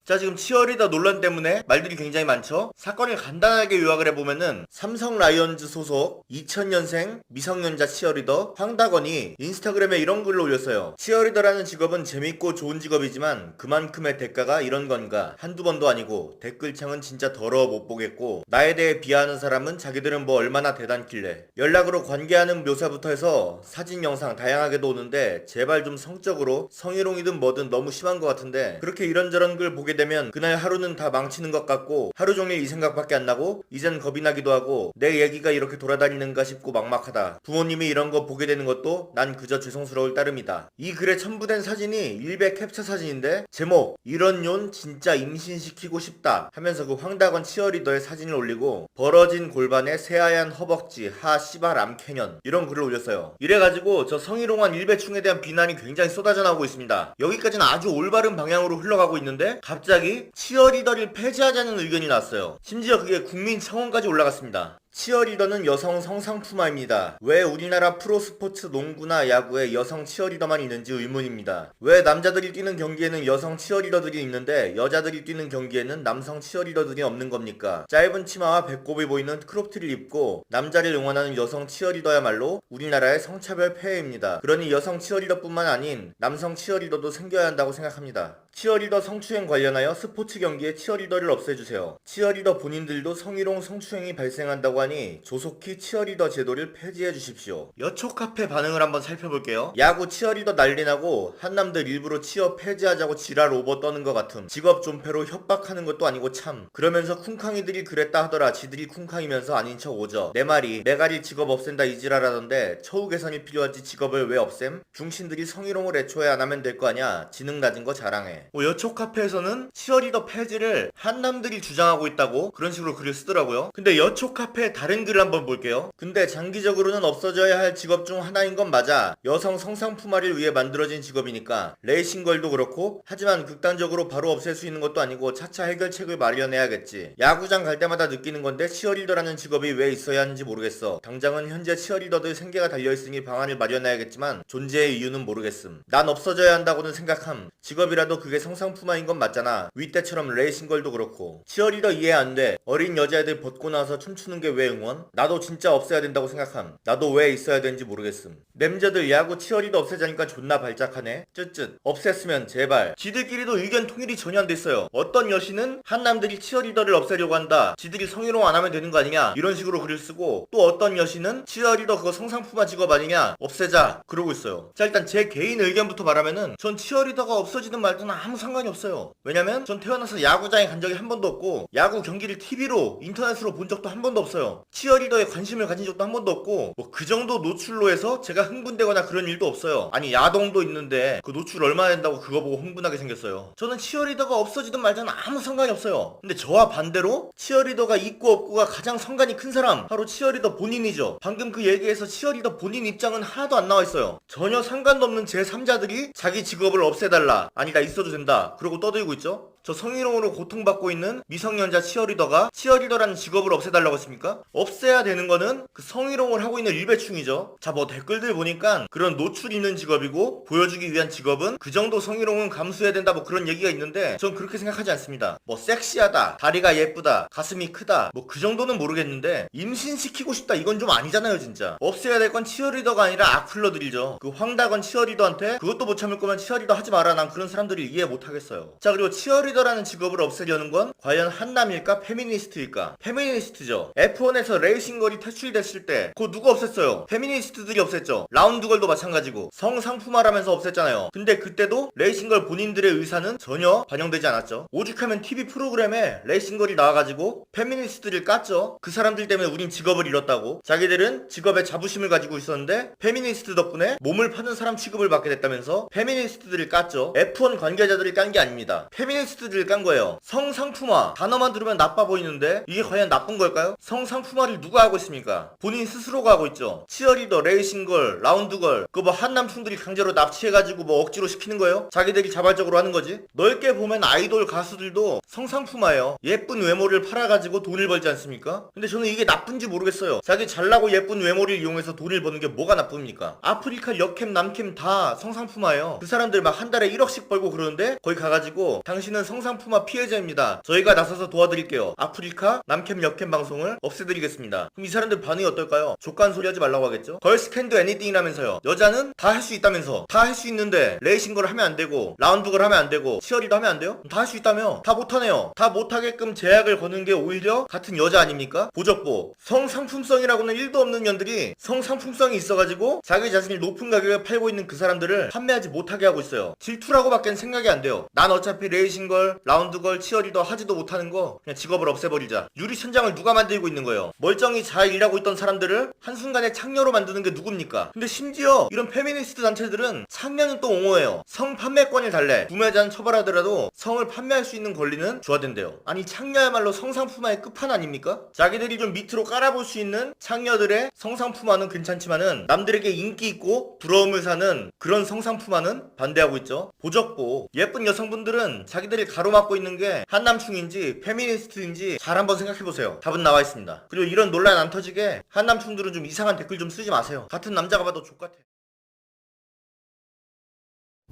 자, 지금 치어리더 논란 때문에 말들이 굉장히 많죠? 사건을 간단하게 요약을 해보면은 삼성 라이온즈 소속 2000년생 미성년자 치어리더 황다건이 인스타그램에 이런 글을 올렸어요. 치어리더라는 직업은 재밌고 좋은 직업이지만 그만큼의 대가가 이런 건가? 한두 번도 아니고 댓글창은 진짜 더러워 못 보겠고 나에 대해 비하하는 사람은 자기들은 뭐 얼마나 대단길래 연락으로 관계하는 묘사부터 해서 사진 영상 다양하게도 오는데 제발 좀 성적으로 성희롱이든 뭐든 너무 심한 것 같은데 그렇게 이런저런 글 보게 되면 그날 하루는 다 망치는 것 같고 하루 종일 이 생각밖에 안 나고 이젠 겁이 나기도 하고 내 얘기가 이렇게 돌아다니는가 싶고 막막하다. 부모님이 이런 거 보게 되는 것도 난 그저 죄송스러울 따름이다. 이 글에 첨부된 사진이 일베 캡처 사진인데 제목 이런 년 진짜 임신시키고 싶다 하면서 그 황다건 치어리더의 사진을 올리고 벌어진 골반에 새하얀 허벅지 하 씨발 암캐년 이런 글을 올렸어요. 이래가지고 저 성희롱한 일베충에 대한 비난이 굉장히 쏟아져 나오고 있습니다. 여기까지는 아주 올바른 방향으로 흘러가고 있는데 갑자기 치어리더를 폐지하자는 의견이 나왔어요. 심지어 그게 국민청원까지 올라갔습니다. 치어리더는 여성 성상품화입니다. 왜 우리나라 프로스포츠 농구나 야구에 여성 치어리더만 있는지 의문입니다. 왜 남자들이 뛰는 경기에는 여성 치어리더들이 있는데 여자들이 뛰는 경기에는 남성 치어리더들이 없는 겁니까? 짧은 치마와 배꼽이 보이는 크롭티를 입고 남자를 응원하는 여성 치어리더야말로 우리나라의 성차별 폐해입니다. 그러니 여성 치어리더뿐만 아닌 남성 치어리더도 생겨야 한다고 생각합니다. 치어리더 성추행 관련하여 스포츠 경기에 치어리더를 없애주세요. 치어리더 본인들도 성희롱 성추행이 발생한다고 하니 조속히 치어리더 제도를 폐지해 주십시오. 여초 카페 반응을 한번 살펴볼게요. 야구 치어리더 난리나고 한남들 일부러 치어 폐지하자고 지랄 오버 떠는 것 같음. 직업 존폐로 협박하는 것도 아니고 참. 그러면서 쿵쾅이들이 그랬다 하더라. 지들이 쿵쾅이면서 아닌 척 오죠. 내 말이 메가리 직업 없앤다 이 지랄하던데 처우 개선이 필요하지 직업을 왜 없앰? 중신들이 성희롱을 애초에 안 하면 될 거 아냐. 지능 낮은 거 자랑해. 여초 카페에서는 치어리더 폐지를 한남들이 주장하고 있다고 그런 식으로 글을 쓰더라고요. 근데 여초 카페의 다른 글을 한번 볼게요. 근데 장기적으로는 없어져야 할 직업 중 하나인 건 맞아. 여성 성상품화를 위해 만들어진 직업이니까. 레이싱걸도 그렇고 하지만 극단적으로 바로 없앨 수 있는 것도 아니고 차차 해결책을 마련해야겠지. 야구장 갈 때마다 느끼는 건데 치어리더라는 직업이 왜 있어야 하는지 모르겠어. 당장은 현재 치어리더들 생계가 달려있으니 방안을 마련해야겠지만 존재의 이유는 모르겠음. 난 없어져야 한다고는 생각함. 직업이라도 그게 성상품화인 건 맞잖아. 위 때처럼 레이싱걸도 그렇고. 치어리더 이해 안 돼. 어린 여자애들 벗고 나서 춤추는 게 왜 응원? 나도 진짜 없애야 된다고 생각함. 나도 왜 있어야 되는지 모르겠음. 램저들 야구 치어리더 없애자니까 존나 발작하네. 쯧쯧. 없앴으면 제발. 지들끼리도 의견 통일이 전혀 안 됐어요. 어떤 여신은 한남들이 치어리더를 없애려고 한다. 지들이 성희롱 안 하면 되는 거 아니냐. 이런 식으로 글을 쓰고, 또 어떤 여신은 치어리더 그거 성상품화 직업 아니냐. 없애자. 그러고 있어요. 자, 일단 제 개인 의견부터 말하면은 전 치어리더가 없어지든 말든 아무 상관이 없어요. 왜냐면 전 태어나서 야구장에 간 적이 한 번도 없고, 야구 경기를 TV로 인터넷으로 본 적도 한 번도 없어요. 치어리더에 관심을 가진 적도 한 번도 없고, 뭐 그 정도 노출로 해서 제가 흥분되거나 그런 일도 없어요. 아니 야동도 있는데 그 노출 얼마나 된다고 그거 보고 흥분하게 생겼어요. 저는 치어리더가 없어지든 말든 아무 상관이 없어요. 근데 저와 반대로 치어리더가 있고 없고가 가장 상관이 큰 사람, 바로 치어리더 본인이죠. 방금 그 얘기에서 치어리더 본인 입장은 하나도 안 나와 있어요. 전혀 상관도 없는 제3자들이 자기 직업을 없애달라, 아니 나 있어도 된다 그러고 떠들고 있죠. 저 성희롱으로 고통받고 있는 미성년자 치어리더가 치어리더라는 직업을 없애달라고 했습니까? 없애야 되는 거는 그 성희롱을 하고 있는 일배충이죠. 자, 뭐 댓글들 보니까 그런 노출 있는 직업이고 보여주기 위한 직업은 그 정도 성희롱은 감수해야 된다, 뭐 그런 얘기가 있는데 전 그렇게 생각하지 않습니다. 뭐 섹시하다, 다리가 예쁘다, 가슴이 크다, 뭐 그 정도는 모르겠는데 임신시키고 싶다 이건 좀 아니잖아요 진짜. 없애야 될 건 치어리더가 아니라 악플러들이죠. 그 황다건 치어리더한테 그것도 못 참을 거면 치어리더 하지 마라, 난 그런 사람들을 이해 못 하겠어요. 자, 그리고 치어리더라는 직업을 없애려는 건 과연 한남일까 페미니스트일까? 페미니스트죠. F1에서 레이싱걸이 퇴출됐을 때 그거 누가 없앴어요? 페미니스트들이 없앴죠. 라운드걸도 마찬가지고 성상품화라면서 없앴잖아요. 근데 그때도 레이싱걸 본인들의 의사는 전혀 반영되지 않았죠. 오죽하면 TV 프로그램에 레이싱걸이 나와가지고 페미니스트들을 깠죠. 그 사람들 때문에 우린 직업을 잃었다고. 자기들은 직업에 자부심을 가지고 있었는데 페미니스트 덕분에 몸을 파는 사람 취급을 받게 됐다면서 페미니스트들을 깠죠. F1 관계자들을 깐 게 아닙니다. 페미니스트들을 깐 거예요. 성상품화 단어만 들으면 나빠 보이는데 이게 과연 나쁜 걸까요? 성상품화를 누가 하고 있습니까? 본인 스스로가 하고 있죠. 치어리더, 레이싱걸, 라운드걸 그거 뭐 한남충들이 강제로 납치해가지고 뭐 억지로 시키는 거예요? 자기들이 자발적으로 하는 거지. 넓게 보면 아이돌 가수들도 성상품화예요. 예쁜 외모를 팔아가지고 돈을 벌지 않습니까? 근데 저는 이게 나쁜지 모르겠어요. 자기 잘나고 예쁜 외모를 이용해서 돈을 버는 게 뭐가 나쁩니까? 아프리카 여캠 남캠 다 성상품화예요. 그 사람들 막 한 달에 1억씩 벌고 그러는데 거기 가가지고 당신은 성상품화 피해자입니다, 저희가 나서서 도와드릴게요, 아프리카 남캠 여캠 방송을 없애드리겠습니다. 그럼 이 사람들 반응이 어떨까요? 족간 소리 하지 말라고 하겠죠? Girls can do anything이라면서요. 여자는 다 할 수 있다면서. 다 할 수 있는데 레이싱걸 하면 안 되고 라운드걸 하면 안 되고 치어리더 하면 안 돼요? 다 할 수 있다며? 다 못하네요. 다 못하게끔 제약을 거는 게 오히려 같은 여자 아닙니까? 보적보. 성상품성이라고는 1도 없는 년들이 성상품성이 있어가지고 자기 자신이 높은 가격에 팔고 있는 그 사람들을 판매하지 못하게 하고 있어요. 질투라고밖엔 생각이 안 돼요. 난 어차피 레이싱걸, 라운드걸, 치어리더 하지도 못하는 거 그냥 직업을 없애버리자. 유리천장을 누가 만들고 있는 거예요? 멀쩡히 잘 일하고 있던 사람들을 한순간에 창녀로 만드는 게 누굽니까? 근데 심지어 이런 페미니스트 단체들은 창녀는 또 옹호해요. 성 판매권을 달래. 구매자는 처벌하더라도 성을 판매할 수 있는 권리는 줘야 된대요. 아니 창녀야말로 성상품화의 끝판 아닙니까? 자기들이 좀 밑으로 깔아볼 수 있는 창녀들의 성상품화는 괜찮지만은 남들에게 인기 있고 부러움을 사는 그런 성상품화는 반대하고 있죠. 보적보. 예쁜 여성분들은 자기들이 가로막고 있는 게 한남충인지 페미니스트인지 잘 한번 생각해보세요. 답은 나와 있습니다. 그리고 이런 논란 안 터지게 한남충들은 좀 이상한 댓글 좀 쓰지 마세요. 같은 남자가 봐도 족같아.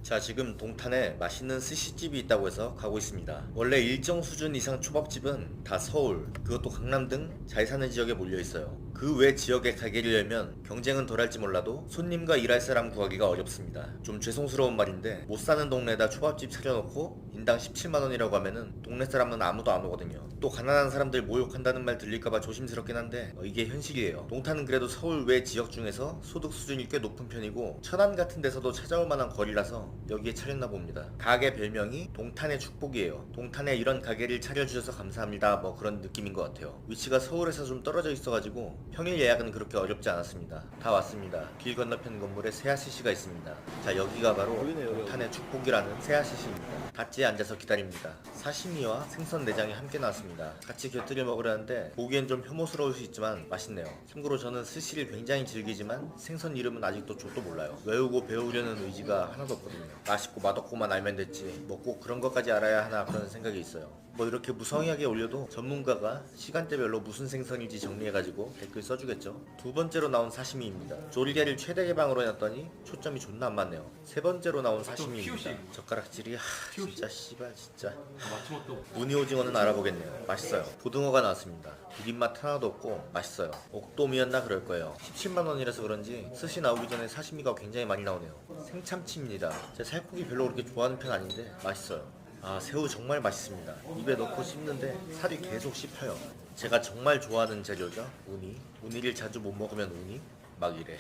자, 지금 동탄에 맛있는 스시집이 있다고 해서 가고 있습니다. 원래 일정 수준 이상 초밥집은 다 서울, 그것도 강남 등 잘 사는 지역에 몰려 있어요. 그 외 지역에 가게를 열면 경쟁은 덜할지 몰라도 손님과 일할 사람 구하기가 어렵습니다. 좀 죄송스러운 말인데 못 사는 동네에다 초밥집 차려놓고 인당 17만원이라고 하면은 동네 사람은 아무도 안 오거든요. 또 가난한 사람들 모욕한다는 말 들릴까봐 조심스럽긴 한데 이게 현실이에요. 동탄은 그래도 서울 외 지역 중에서 소득 수준이 꽤 높은 편이고 천안 같은 데서도 찾아올 만한 거리라서 여기에 차렸나 봅니다. 가게 별명이 동탄의 축복이에요. 동탄에 이런 가게를 차려주셔서 감사합니다, 뭐 그런 느낌인 것 같아요. 위치가 서울에서 좀 떨어져 있어가지고 평일 예약은 그렇게 어렵지 않았습니다. 다 왔습니다. 길 건너편 건물에 세아스시가 있습니다. 자, 여기가 바로 동탄의 축복이라는 세아스시입니다. 닷지에 앉아서 기다립니다. 사시미와 생선 내장이 함께 나왔습니다. 같이 곁들여 먹으려는데 보기엔 좀 혐오스러울 수 있지만 맛있네요. 참고로 저는 스시를 굉장히 즐기지만 생선 이름은 아직도 저도 몰라요. 외우고 배우려는 의지가 하나도 없거든요. 맛있고 맛없고만 알면 됐지 뭐 꼭 그런 것까지 알아야 하나 그런 생각이 있어요. 뭐 이렇게 무성의하게 올려도 전문가가 시간대별로 무슨 생선인지 정리해가지고 댓글 써주겠죠. 두 번째로 나온 사시미입니다. 조리개를 최대 개방으로 해놨더니 초점이 존나 안 맞네요. 세 번째로 나온 사시미입니다. 젓가락질이 진짜 씨발 진짜 마지막도 무늬 오징어는 알아보겠네요. 맛있어요. 고등어가 나왔습니다. 비린맛 하나도 없고 맛있어요. 옥돔이었나 그럴 거예요. 17만원이라서 그런지 스시 나오기 전에 사시미가 굉장히 많이 나오네요. 생참치입니다. 제가 살코기 별로 그렇게 좋아하는 편 아닌데 맛있어요. 아, 새우 정말 맛있습니다. 입에 넣고 씹는데 살이 계속 씹혀요. 제가 정말 좋아하는 재료죠. 우니. 우니를 자주 못 먹으면 우니? 막 이래.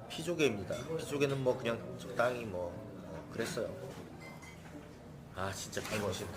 피조개입니다. 피조개는 뭐 그냥 적당히 뭐 그랬어요. 아, 진짜 개멋있다.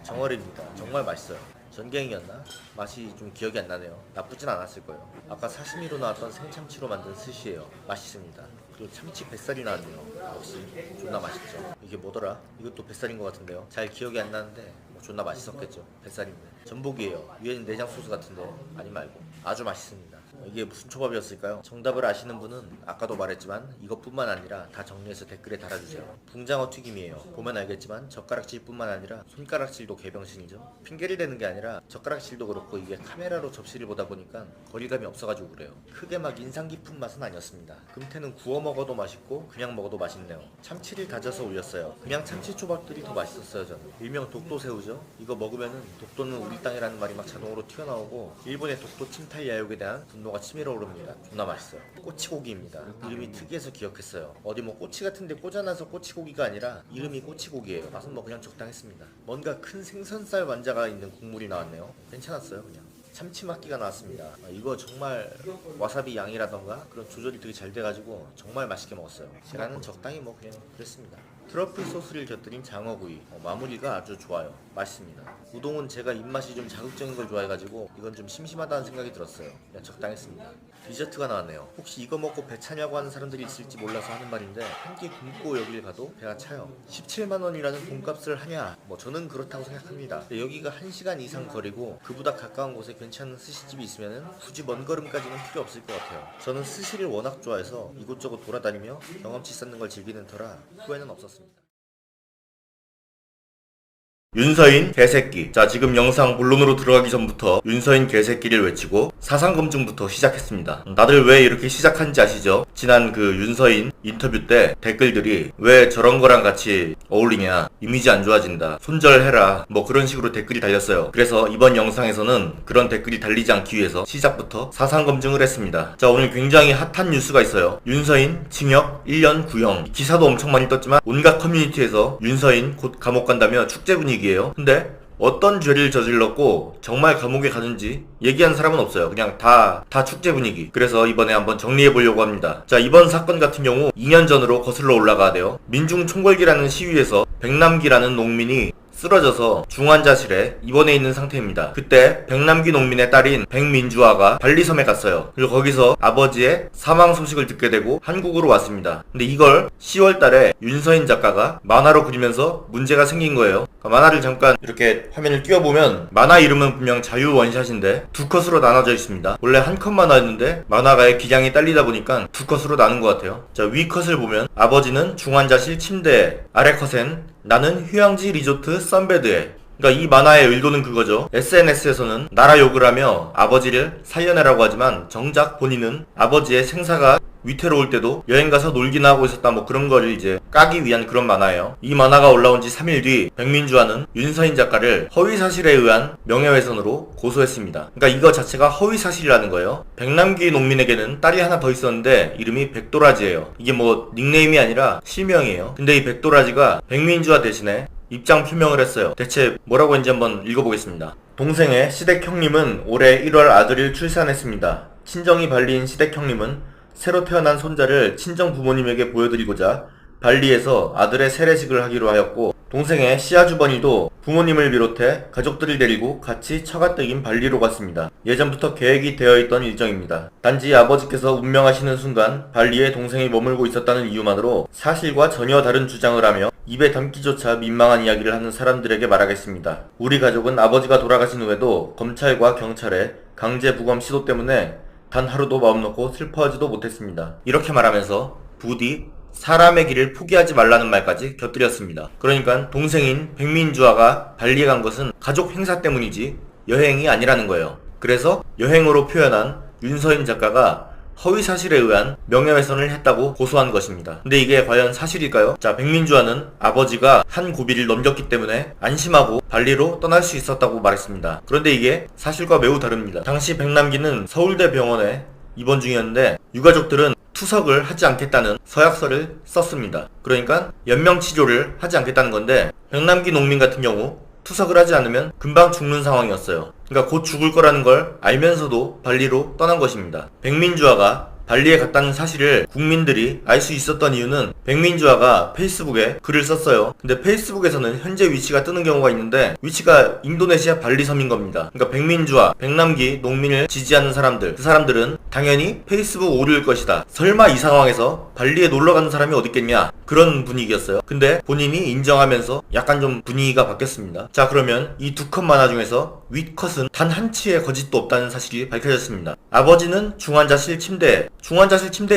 정어리입니다. 정말 맛있어요. 전갱이였나? 맛이 좀 기억이 안 나네요. 나쁘진 않았을 거예요. 아까 사시미로 나왔던 생참치로 만든 스시예요. 맛있습니다. 그리고 참치 뱃살이 나왔네요. 역시 존나 맛있죠. 이게 뭐더라? 이것도 뱃살인 것 같은데요. 잘 기억이 안 나는데 뭐 존나 맛있었겠죠. 뱃살인데. 전복이에요. 위에는 내장 소스 같은데 아니 말고 아주 맛있습니다. 이게 무슨 초밥이었을까요? 정답을 아시는 분은 아까도 말했지만 이것뿐만 아니라 다 정리해서 댓글에 달아주세요. 붕장어 튀김이에요. 보면 알겠지만 젓가락질뿐만 아니라 손가락질도 개병신이죠. 핑계를 대는 게 아니라 젓가락질도 그렇고 이게 카메라로 접시를 보다 보니까 거리감이 없어가지고 그래요. 크게 막 인상 깊은 맛은 아니었습니다. 금태는 구워 먹어도 맛있고 그냥 먹어도 맛있네요. 참치를 다져서 올렸어요. 그냥 참치초밥들이 더 맛있었어요. 저는 일명 독도새우죠. 이거 먹으면은 독도는 우리 땅이라는 말이 막 자동으로 튀어나오고 일본의 독도 침탈 야욕에 대한 분노가 치밀어 오릅니다. 존나 맛있어요. 꼬치고기입니다. 이름이 특이해서 기억했어요. 어디 뭐 꼬치 같은데 꽂아놔서 꼬치고기가 아니라 이름이 꼬치고기예요. 맛은 뭐 그냥 적당했습니다. 뭔가 큰 생선살 완자가 있는 국물이 나왔네요. 괜찮았어요. 그냥 참치막기가 나왔습니다. 이거 정말 와사비 양이라던가 그런 조절이 되게 잘 돼가지고 정말 맛있게 먹었어요. 계란은 적당히 뭐 그냥 그랬습니다. 트러플 소스를 곁들인 장어구이. 마무리가 아주 좋아요. 맛있습니다. 우동은 제가 입맛이 좀 자극적인 걸 좋아해가지고 이건 좀 심심하다는 생각이 들었어요. 그냥 적당했습니다. 디저트가 나왔네요. 혹시 이거 먹고 배 차냐고 하는 사람들이 있을지 몰라서 하는 말인데 한 끼 굶고 여길 가도 배가 차요. 17만원이라는 돈값을 하냐? 뭐 저는 그렇다고 생각합니다. 근데 여기가 1시간 이상 거리고 그보다 가까운 곳에 괜찮은 스시집이 있으면은 굳이 먼 걸음까지는 필요 없을 것 같아요. 저는 스시를 워낙 좋아해서 이곳저곳 돌아다니며 경험치 쌓는 걸 즐기는 터라 후회는 없었습니다. 윤서인 개새끼. 자, 지금 영상 본론으로 들어가기 전부터 윤서인 개새끼를 외치고 사상검증부터 시작했습니다. 다들 왜 이렇게 시작한지 아시죠? 지난 그 윤서인 인터뷰 때 댓글들이 왜 저런 거랑 같이 어울리냐, 이미지 안 좋아진다, 손절해라, 뭐 그런 식으로 댓글이 달렸어요. 그래서 이번 영상에서는 그런 댓글이 달리지 않기 위해서 시작부터 사상검증을 했습니다. 자, 오늘 굉장히 핫한 뉴스가 있어요. 윤서인 징역 1년 구형. 기사도 엄청 많이 떴지만 온갖 커뮤니티에서 윤서인 곧 감옥 간다며 축제 분위기 근데 어떤 죄를 저질렀고 정말 감옥에 가는지 얘기한 사람은 없어요. 그냥 다 축제 분위기. 그래서 이번에 한번 정리해보려고 합니다. 자, 이번 사건 같은 경우 2년 전으로 거슬러 올라가야 돼요. 민중총궐기라는 시위에서 백남기라는 농민이 쓰러져서 중환자실에 입원해 있는 상태입니다. 그때 백남기 농민의 딸인 백민주화가 발리섬에 갔어요. 그리고 거기서 아버지의 사망 소식을 듣게 되고 한국으로 왔습니다. 근데 이걸 10월 달에 윤서인 작가가 만화로 그리면서 문제가 생긴 거예요. 만화를 잠깐 이렇게 화면을 띄워보면 만화 이름은 분명 자유원샷인데 두 컷으로 나눠져 있습니다. 원래 한 컷 만화였는데 만화가의 기량이 딸리다 보니까 두 컷으로 나눈 것 같아요. 자, 위 컷을 보면 아버지는 중환자실 침대에, 아래 컷엔 나는 휴양지 리조트 선베드에. 그러니까 이 만화의 의도는 그거죠. SNS에서는 나라 욕을 하며 아버지를 살려내라고 하지만 정작 본인은 아버지의 생사가 위태로울 때도 여행가서 놀기나 하고 있었다, 뭐 그런 거를 이제 까기 위한 그런 만화예요. 이 만화가 올라온 지 3일 뒤 백민주화는 윤서인 작가를 허위사실에 의한 명예훼손으로 고소했습니다. 그러니까 이거 자체가 허위사실이라는 거예요. 백남기 농민에게는 딸이 하나 더 있었는데 이름이 백도라지예요. 이게 뭐 닉네임이 아니라 실명이에요. 근데 이 백도라지가 백민주화 대신에 입장 표명을 했어요. 대체 뭐라고 했는지 한번 읽어보겠습니다. 동생의 시댁 형님은 올해 1월 아들을 출산했습니다. 친정이 발리인 시댁 형님은 새로 태어난 손자를 친정 부모님에게 보여드리고자 발리에서 아들의 세례식을 하기로 하였고, 동생의 시아주버니도 부모님을 비롯해 가족들을 데리고 같이 처가댁인 발리로 갔습니다. 예전부터 계획이 되어 있던 일정입니다. 단지 아버지께서 운명하시는 순간 발리에 동생이 머물고 있었다는 이유만으로 사실과 전혀 다른 주장을 하며 입에 담기조차 민망한 이야기를 하는 사람들에게 말하겠습니다. 우리 가족은 아버지가 돌아가신 후에도 검찰과 경찰의 강제 부검 시도 때문에 단 하루도 마음 놓고 슬퍼하지도 못했습니다. 이렇게 말하면서 부디 사람의 길을 포기하지 말라는 말까지 곁들였습니다. 그러니까 동생인 백민주화가 발리에 간 것은 가족 행사 때문이지 여행이 아니라는 거예요. 그래서 여행으로 표현한 윤서인 작가가 허위 사실에 의한 명예훼손을 했다고 고소한 것입니다. 근데 이게 과연 사실일까요? 자, 백민주와는 아버지가 한 고비를 넘겼기 때문에 안심하고 발리로 떠날 수 있었다고 말했습니다. 그런데 이게 사실과 매우 다릅니다. 당시 백남기는 서울대 병원에 입원 중이었는데 유가족들은 투석을 하지 않겠다는 서약서를 썼습니다. 그러니까 연명치료를 하지 않겠다는 건데 백남기 농민 같은 경우 투석을 하지 않으면 금방 죽는 상황이었어요. 그러니까 곧 죽을 거라는 걸 알면서도 발리로 떠난 것입니다. 백민주아가 발리에 갔다는 사실을 국민들이 알 수 있었던 이유는 백민주아가 페이스북에 글을 썼어요. 근데 페이스북에서는 현재 위치가 뜨는 경우가 있는데 위치가 인도네시아 발리 섬인 겁니다. 그러니까 백민주아, 백남기 농민을 지지하는 사람들, 그 사람들은 당연히 페이스북 오류일 것이다. 설마 이 상황에서 발리에 놀러 가는 사람이 어디 있겠냐, 그런 분위기였어요. 근데 본인이 인정하면서 약간 좀 분위기가 바뀌었습니다. 자, 그러면 이 두 컷 만화 중에서 윗컷은 단 한 치의 거짓도 없다는 사실이 밝혀졌습니다. 아버지는 중환자실 침대에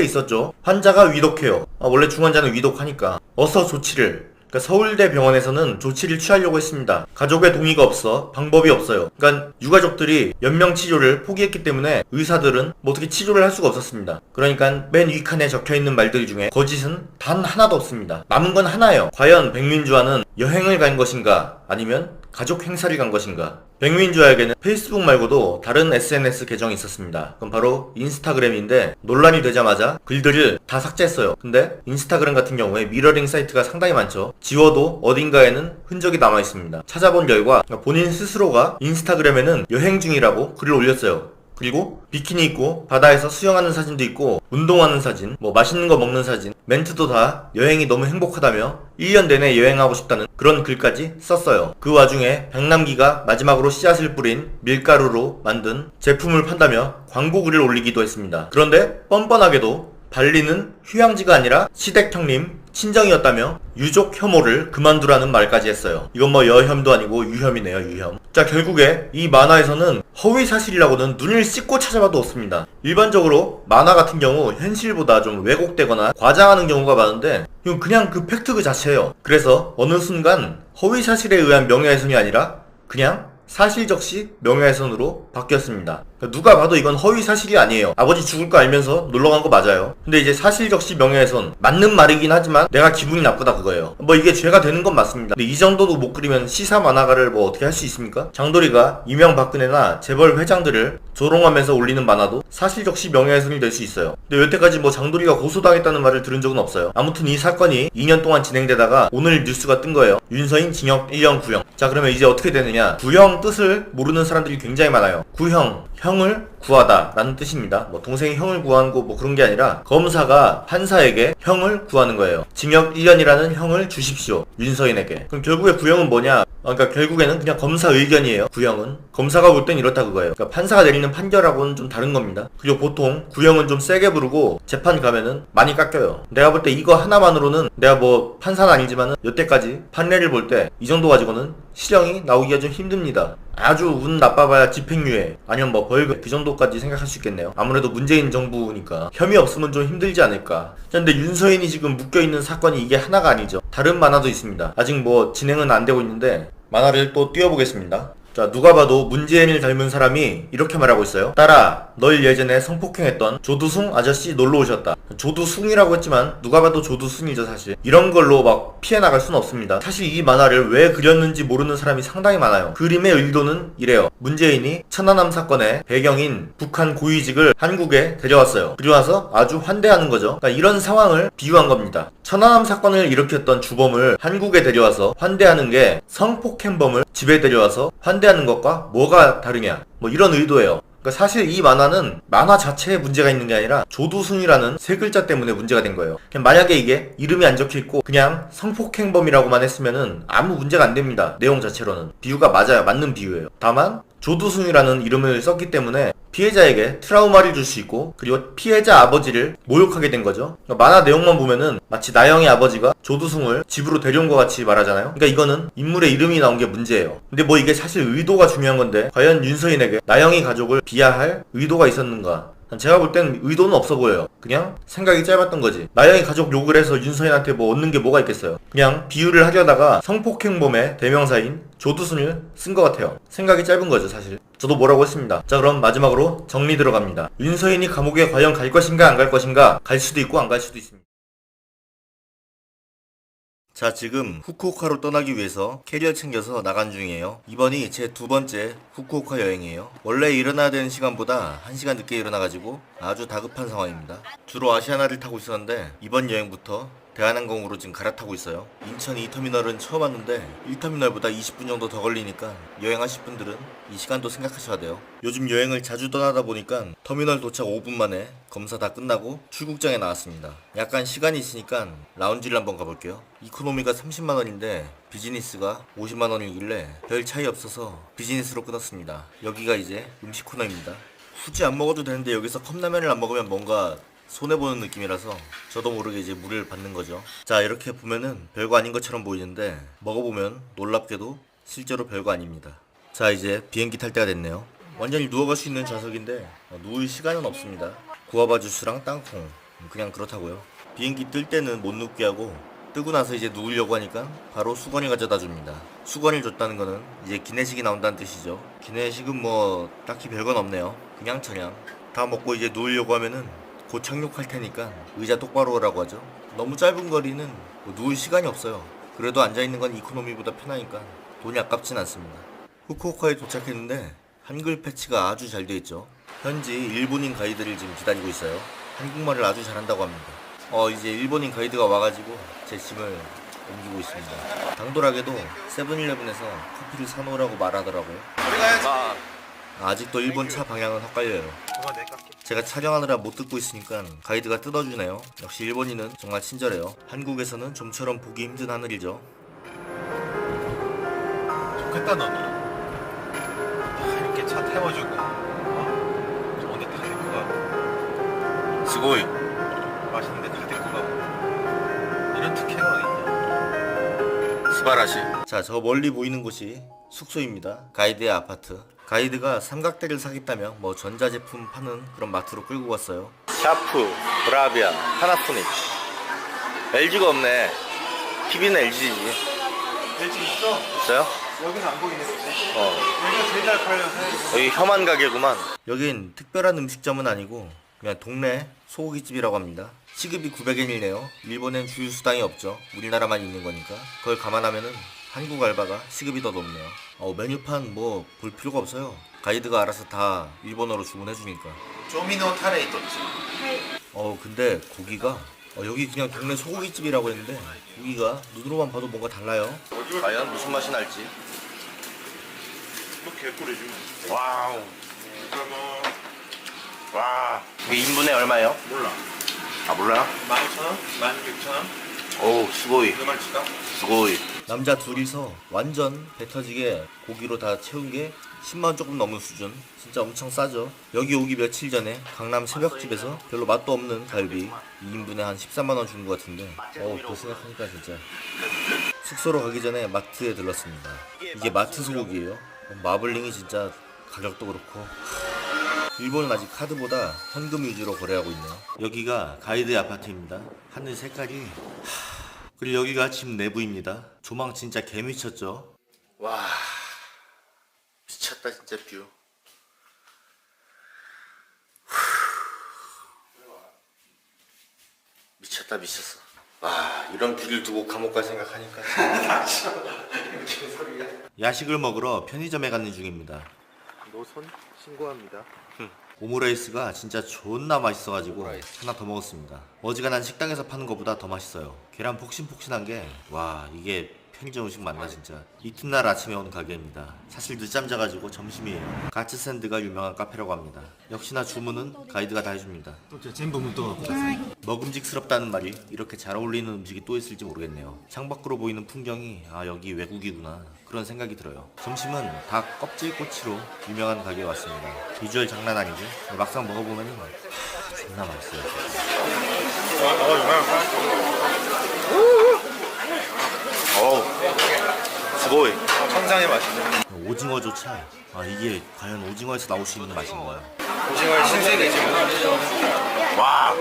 있었죠. 환자가 위독해요. 원래 중환자는 위독하니까 어서 조치를, 그러니까 서울대 병원에서는 조치를 취하려고 했습니다. 가족의 동의가 없어 방법이 없어요. 그러니까 유가족들이 연명치료를 포기했기 때문에 의사들은 뭐 어떻게 치료를 할 수가 없었습니다. 그러니까 맨 윗칸에 적혀있는 말들 중에 거짓은 단 하나도 없습니다. 남은 건 하나예요. 과연 백민주아는 여행을 간 것인가, 아니면 가족 행사를 간 것인가? 백민주아에게는 페이스북 말고도 다른 SNS 계정이 있었습니다. 그럼 바로 인스타그램인데 논란이 되자마자 글들을 다 삭제했어요. 근데 인스타그램 같은 경우에 미러링 사이트가 상당히 많죠. 지워도 어딘가에는 흔적이 남아있습니다. 찾아본 결과 본인 스스로가 인스타그램에는 여행 중이라고 글을 올렸어요. 그리고 비키니 입고 바다에서 수영하는 사진도 있고 운동하는 사진, 뭐 맛있는 거 먹는 사진, 멘트도 다 여행이 너무 행복하다며 1년 내내 여행하고 싶다는 그런 글까지 썼어요. 그 와중에 백남기가 마지막으로 씨앗을 뿌린 밀가루로 만든 제품을 판다며 광고 글을 올리기도 했습니다. 그런데 뻔뻔하게도 발리는 휴양지가 아니라 시댁 형님 친정이었다며 유족 혐오를 그만두라는 말까지 했어요. 이건 뭐 여혐도 아니고 유혐이네요, 유혐. 자, 결국에 이 만화에서는 허위 사실이라고는 눈을 씻고 찾아봐도 없습니다. 일반적으로 만화 같은 경우 현실보다 좀 왜곡되거나 과장하는 경우가 많은데 이건 그냥 그 팩트 그 자체예요. 그래서 어느 순간 허위 사실에 의한 명예훼손이 아니라 그냥 사실적시 명예훼손으로 바뀌었습니다. 누가 봐도 이건 허위 사실이 아니에요. 아버지 죽을 거 알면서 놀러 간 거 맞아요. 근데 이제 사실적시 명예훼손, 맞는 말이긴 하지만 내가 기분이 나쁘다 그거예요. 뭐 이게 죄가 되는 건 맞습니다. 근데 이 정도도 못 그리면 시사 만화가를 뭐 어떻게 할 수 있습니까? 장도리가 이명박근혜나 재벌 회장들을 조롱하면서 올리는 만화도 사실적시 명예훼손이 될 수 있어요. 근데 여태까지 뭐 장도리가 고소당했다는 말을 들은 적은 없어요. 아무튼 이 사건이 2년 동안 진행되다가 오늘 뉴스가 뜬 거예요. 윤서인 징역 1년 구형. 자, 그러면 이제 어떻게 되느냐? 구형 뜻을 모르는 사람들이 굉장히 많아요. 구형, 형을 구하다 라는 뜻입니다. 뭐 동생이 형을 구하는 거 뭐 그런 게 아니라 검사가 판사에게 형을 구하는 거예요. 징역 1년이라는 형을 주십시오, 윤서인에게. 그럼 결국에 구형은 뭐냐? 그러니까 결국에는 그냥 검사 의견이에요. 구형은 검사가 볼 땐 이렇다 그거예요. 그러니까 판사가 내리는 판결하고는 좀 다른 겁니다. 그리고 보통 구형은 좀 세게 부르고 재판 가면은 많이 깎여요. 내가 볼 때 이거 하나만으로는, 내가 뭐 판사는 아니지만은 여태까지 판례를 볼 때 이 정도 가지고는 실형이 나오기가 좀 힘듭니다. 아주 운 나빠봐야 집행유예, 아니면 뭐 벌금, 그 정도까지 생각할 수 있겠네요. 아무래도 문재인 정부니까 혐의 없으면 좀 힘들지 않을까. 근데 윤서인이 지금 묶여있는 사건이 이게 하나가 아니죠. 다른 만화도 있습니다. 아직 뭐 진행은 안 되고 있는데 만화를 또 띄워보겠습니다. 자, 누가 봐도 문재인을 닮은 사람이 이렇게 말하고 있어요. 딸아, 널 예전에 성폭행했던 조두숭 아저씨 놀러 오셨다. 조두숭이라고 했지만 누가 봐도 조두순이죠 사실. 이런 걸로 막 피해 나갈 수는 없습니다. 사실 이 만화를 왜 그렸는지 모르는 사람이 상당히 많아요. 그림의 의도는 이래요. 문재인이 천안함 사건의 배경인 북한 고위직을 한국에 데려왔어요. 그리고 나서 아주 환대하는 거죠. 그러니까 이런 상황을 비유한 겁니다. 천안함 사건을 일으켰던 주범을 한국에 데려와서 환대하는 게 성폭행범을 집에 데려와서 환대하는 것과 뭐가 다르냐, 뭐 이런 의도예요. 그러니까 사실 이 만화는 만화 자체에 문제가 있는 게 아니라 조두순이라는 세 글자 때문에 문제가 된 거예요. 그냥 만약에 이게 이름이 안 적혀있고 그냥 성폭행범이라고만 했으면은 아무 문제가 안 됩니다. 내용 자체로는 비유가 맞아요. 맞는 비유예요. 다만 조두순이라는 이름을 썼기 때문에 피해자에게 트라우마를 줄 수 있고, 그리고 피해자 아버지를 모욕하게 된 거죠. 그러니까 만화 내용만 보면은 마치 나영의 아버지가 조두순을 집으로 데려온 것 같이 말하잖아요. 그러니까 이거는 인물의 이름이 나온 게 문제예요. 근데 뭐 이게 사실 의도가 중요한 건데 과연 윤서인에게 나영이 가족을 비하할 의도가 있었는가? 제가 볼 땐 의도는 없어 보여요. 그냥 생각이 짧았던 거지. 나영이 가족 욕을 해서 윤서인한테 뭐 얻는 게 뭐가 있겠어요. 그냥 비유를 하려다가 성폭행범의 대명사인 조두순을 쓴 것 같아요. 생각이 짧은 거죠 사실. 저도 뭐라고 했습니다. 자, 그럼 마지막으로 정리 들어갑니다. 윤서인이 감옥에 과연 갈 것인가 안 갈 것인가, 갈 수도 있고 안 갈 수도 있습니다. 자, 지금 후쿠오카로 떠나기 위해서 캐리어 챙겨서 나간 중이에요. 이번이 제 두 번째 후쿠오카 여행이에요. 원래 일어나야 되는 시간보다 1시간 늦게 일어나가지고 아주 다급한 상황입니다. 주로 아시아나를 타고 있었는데 이번 여행부터 대한항공으로 지금 갈아타고 있어요. 인천 2터미널은 처음 왔는데 1터미널보다 20분 정도 더 걸리니까 여행하실 분들은 이 시간도 생각하셔야 돼요. 요즘 여행을 자주 떠나다 보니까 터미널 도착 5분 만에 검사 다 끝나고 출국장에 나왔습니다. 약간 시간이 있으니까 라운지를 한번 가볼게요. 이코노미가 30만원인데 비즈니스가 50만원이길래 별 차이 없어서 비즈니스로 끊었습니다. 여기가 이제 음식 코너입니다. 굳이 안 먹어도 되는데 여기서 컵라면을 안 먹으면 뭔가 손해보는 느낌이라서 저도 모르게 이제 물을 받는 거죠. 자, 이렇게 보면은 별거 아닌 것처럼 보이는데 먹어보면 놀랍게도 실제로 별거 아닙니다. 자, 이제 비행기 탈 때가 됐네요. 완전히 누워갈 수 있는 좌석인데 누울 시간은 없습니다. 구아바 주스랑 땅콩 그냥 그렇다고요. 비행기 뜰 때는 못 눕게 하고 뜨고 나서 이제 누우려고 하니까 바로 수건을 가져다 줍니다. 수건을 줬다는 거는 이제 기내식이 나온다는 뜻이죠. 기내식은 뭐 딱히 별건 없네요. 그냥 저냥 다 먹고 이제 누우려고 하면은 곧 착륙할 테니까 의자 똑바로 오라고 하죠. 너무 짧은 거리는 뭐 누울 시간이 없어요. 그래도 앉아있는 건 이코노미보다 편하니까 돈이 아깝진 않습니다. 후쿠오카에 도착했는데 한글 패치가 아주 잘 돼 있죠. 현지 일본인 가이드를 지금 기다리고 있어요. 한국말을 아주 잘한다고 합니다. 이제 일본인 가이드가 와가지고 제 짐을 옮기고 있습니다. 당돌하게도 세븐일레븐에서 커피를 사놓으라고 말하더라고요. 아직도 일본 차 방향은 헛갈려요. 제가 촬영하느라 못 듣고 있으니까 가이드가 뜯어주네요. 역시 일본인은 정말 친절해요. 한국에서는 좀처럼 보기 힘든 하늘이죠. 좋겠다 너는. 이렇게 차 태워주고 좋은데 다 데리고 가고 스고이. 맛있는데 다 데리고 가고 이런 특혜가 어딨냐. 스바라시. 자, 저 멀리 보이는 곳이 숙소입니다. 가이드의 아파트. 가이드가 삼각대를 사겠다며 뭐 전자제품 파는 그런 마트로 끌고 갔어요. 샤프, 브라비아, 파나소닉. LG가 없네. TV는 LG지. LG 있어? 있어요? 여기는 안 보이네. 여기가 제일 잘 팔려서 여기 혐한 가게구만. 여긴 특별한 음식점은 아니고 그냥 동네 소고기집이라고 합니다. 시급이 900엔이네요. 일본엔 주유수당이 없죠. 우리나라만 있는 거니까. 그걸 감안하면은 한국 알바가 시급이 더 높네요. 메뉴판 뭐 볼 필요가 없어요. 가이드가 알아서 다 일본어로 주문해주니까. 조미노 타레 있었지. 근데 고기가 여기 그냥 동네 소고기집이라고 했는데 고기가 눈으로만 봐도 뭔가 달라요. 과연 무슨 맛이 날지. 뭐 개꿀이지. 와우. 와. 이게 인분에 얼마예요? 몰라. 아, 몰라요? 15,000원? 16,000원? 오, 스고이. 이거만 치다? 스고이. 남자 둘이서 완전 배 터지게 고기로 다 채운 게 10만원 조금 넘는 수준. 진짜 엄청 싸죠. 여기 오기 며칠 전에 강남 새벽집에서 별로 맛도 없는 갈비 2인분에 한 13만원 준 것 같은데 그 생각하니까 진짜. 숙소로 가기 전에 마트에 들렀습니다. 이게 마트 소고기예요. 마블링이 진짜 가격도 그렇고. 일본은 아직 카드보다 현금 위주로 거래하고 있네요. 여기가 가이드의 아파트입니다. 하늘 색깔이 그리고 여기가 집 내부입니다. 조망 진짜 개미쳤죠. 와. 미쳤다, 진짜 뷰. 미쳤다, 미쳤어. 와, 이런 뷰를 두고 감옥 갈 생각하니까. 야식을 먹으러 편의점에 가는 중입니다. 노선 신고합니다. 오므라이스가 진짜 존나 맛있어가지고 하나 더 먹었습니다. 어지간한 식당에서 파는 것보다 더 맛있어요. 계란 폭신폭신한 게 와, 이게 편의점 음식 맞나 진짜. 이튿날 아침에 온 가게입니다. 사실 늦잠 자가지고 점심이에요. 가츠샌드가 유명한 카페라고 합니다. 역시나 주문은 가이드가 다 해줍니다. 먹음직스럽다는 말이 이렇게 잘 어울리는 음식이 또 있을지 모르겠네요. 창밖으로 보이는 풍경이 여기 외국이구나 그런 생각이 들어요. 점심은 닭 껍질꼬치로 유명한 가게에 왔습니다. 비주얼 장난 아니죠? 근데 막상 먹어보면 존나 맛있어요. 어우, 스고이. 천상의 맛이죠. 오징어조차 이게 과연 오징어에서 나올 수 있는 맛인가요? 오징어의 신세계지. 와.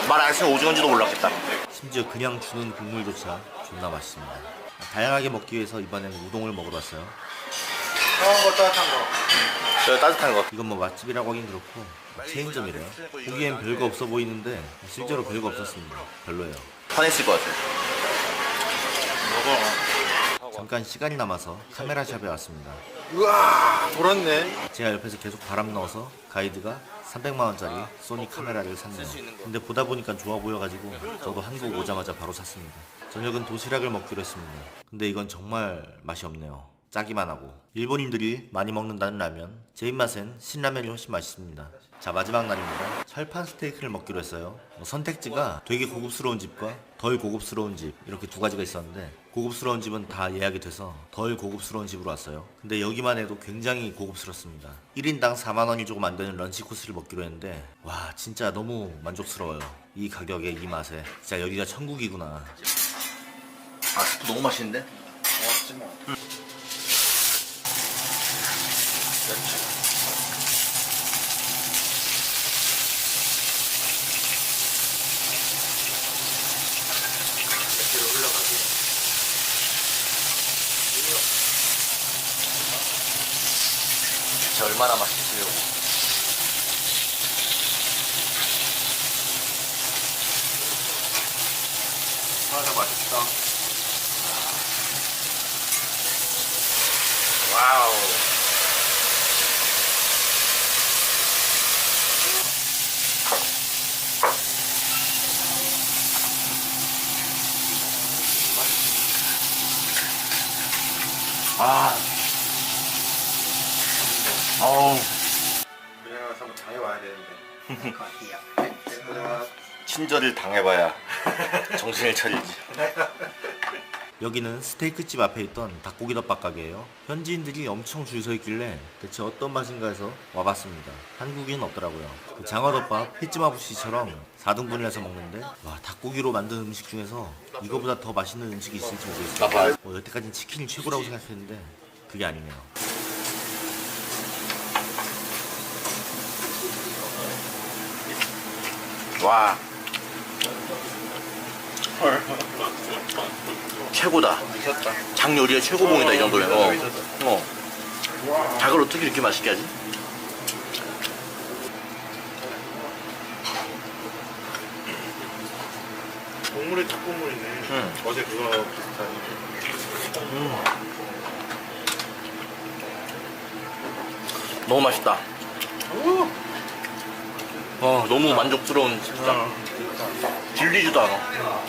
말 안 했으면 오징어인지도 몰랐겠다. 심지어 그냥 주는 국물조차 존나 맛있습니다. 다양하게 먹기 위해서 이번에는 우동을 먹으러 왔어요. 차가운 거, 따뜻한 거. 저 따뜻한 거. 이건 뭐 맛집이라고 하긴 그렇고 체인점이래요. 보기엔 별거 없어 보이는데 실제로 별거 없었습니다. 별로예요. 화냈을 것 같아. 잠깐 시간이 남아서 카메라샵에 왔습니다. 우와, 돌았네. 제가 옆에서 계속 바람 넣어서 가이드가 300만원짜리 소니 카메라를 샀네요. 근데 보다 보니까 좋아 보여가지고 저도 한국 오자마자 바로 샀습니다. 저녁은 도시락을 먹기로 했습니다. 근데 이건 정말 맛이 없네요. 짜기만 하고. 일본인들이 많이 먹는다는 라면, 제 입맛엔 신라면이 훨씬 맛있습니다. 자, 마지막 날입니다. 철판 스테이크를 먹기로 했어요. 선택지가 되게 고급스러운 집과 덜 고급스러운 집 이렇게 두 가지가 있었는데 고급스러운 집은 다 예약이 돼서 덜 고급스러운 집으로 왔어요. 근데 여기만 해도 굉장히 고급스럽습니다. 1인당 4만원이 조금 안 되는 런치 코스를 먹기로 했는데 와, 진짜 너무 만족스러워요. 이 가격에 이 맛에 진짜 여기가 천국이구나. 아, 스프 너무 맛있는데? 고맙지 뭐. 뒤로 흘러가게. 진짜 얼마나 맛있으려고. 진짜 맛있다. 와우. 아. 어우. 그냥 가서 한번 당해봐야 되는데. 친절을 당해봐야 정신을 차리지. 여기는 스테이크집 앞에 있던 닭고기덮밥 가게예요. 현지인들이 엄청 줄 서 있길래 대체 어떤 맛인가 해서 와봤습니다. 한국인 없더라고요. 그 장어덮밥 히츠마부시처럼 4등분을 해서 먹는데 와, 닭고기로 만든 음식 중에서 이거보다 더 맛있는 음식이 있을지 모르겠어요. 여태까지는 치킨이 최고라고 생각했는데 그게 아니네요. 와. 최고다. 미쳤다. 장요리의 최고봉이다 이 정도면. 닭을 어떻게 이렇게 맛있게 하지? 국물이 닭국물이네. 어제 그거 비슷하니. 너무 맛있다. 너무 만족스러운 식사. 질리지도 않아.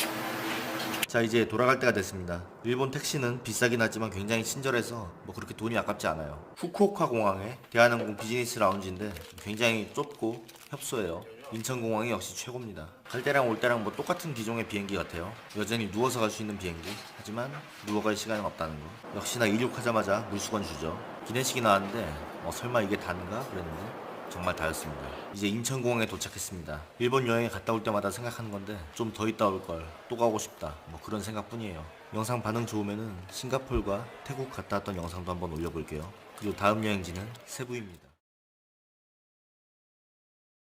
자, 이제 돌아갈 때가 됐습니다. 일본 택시는 비싸긴 하지만 굉장히 친절해서 뭐 그렇게 돈이 아깝지 않아요. 후쿠오카 공항에 대한항공 비즈니스 라운지인데 굉장히 좁고 협소해요. 인천공항이 역시 최고입니다. 갈 때랑 올 때랑 뭐 똑같은 기종의 비행기 같아요. 여전히 누워서 갈 수 있는 비행기. 하지만 누워갈 시간은 없다는 거. 역시나 이륙하자마자 물수건 주죠. 기내식이 나왔는데 설마 이게 단가? 그랬는데 정말 다였습니다. 이제 인천공항에 도착했습니다. 일본 여행에 갔다 올 때마다 생각하는 건데 좀 더 있다 올 걸, 또 가고 싶다, 뭐 그런 생각뿐이에요. 영상 반응 좋으면은 싱가포르가 태국 갔다 왔던 영상도 한번 올려볼게요. 그리고 다음 여행지는 세부입니다.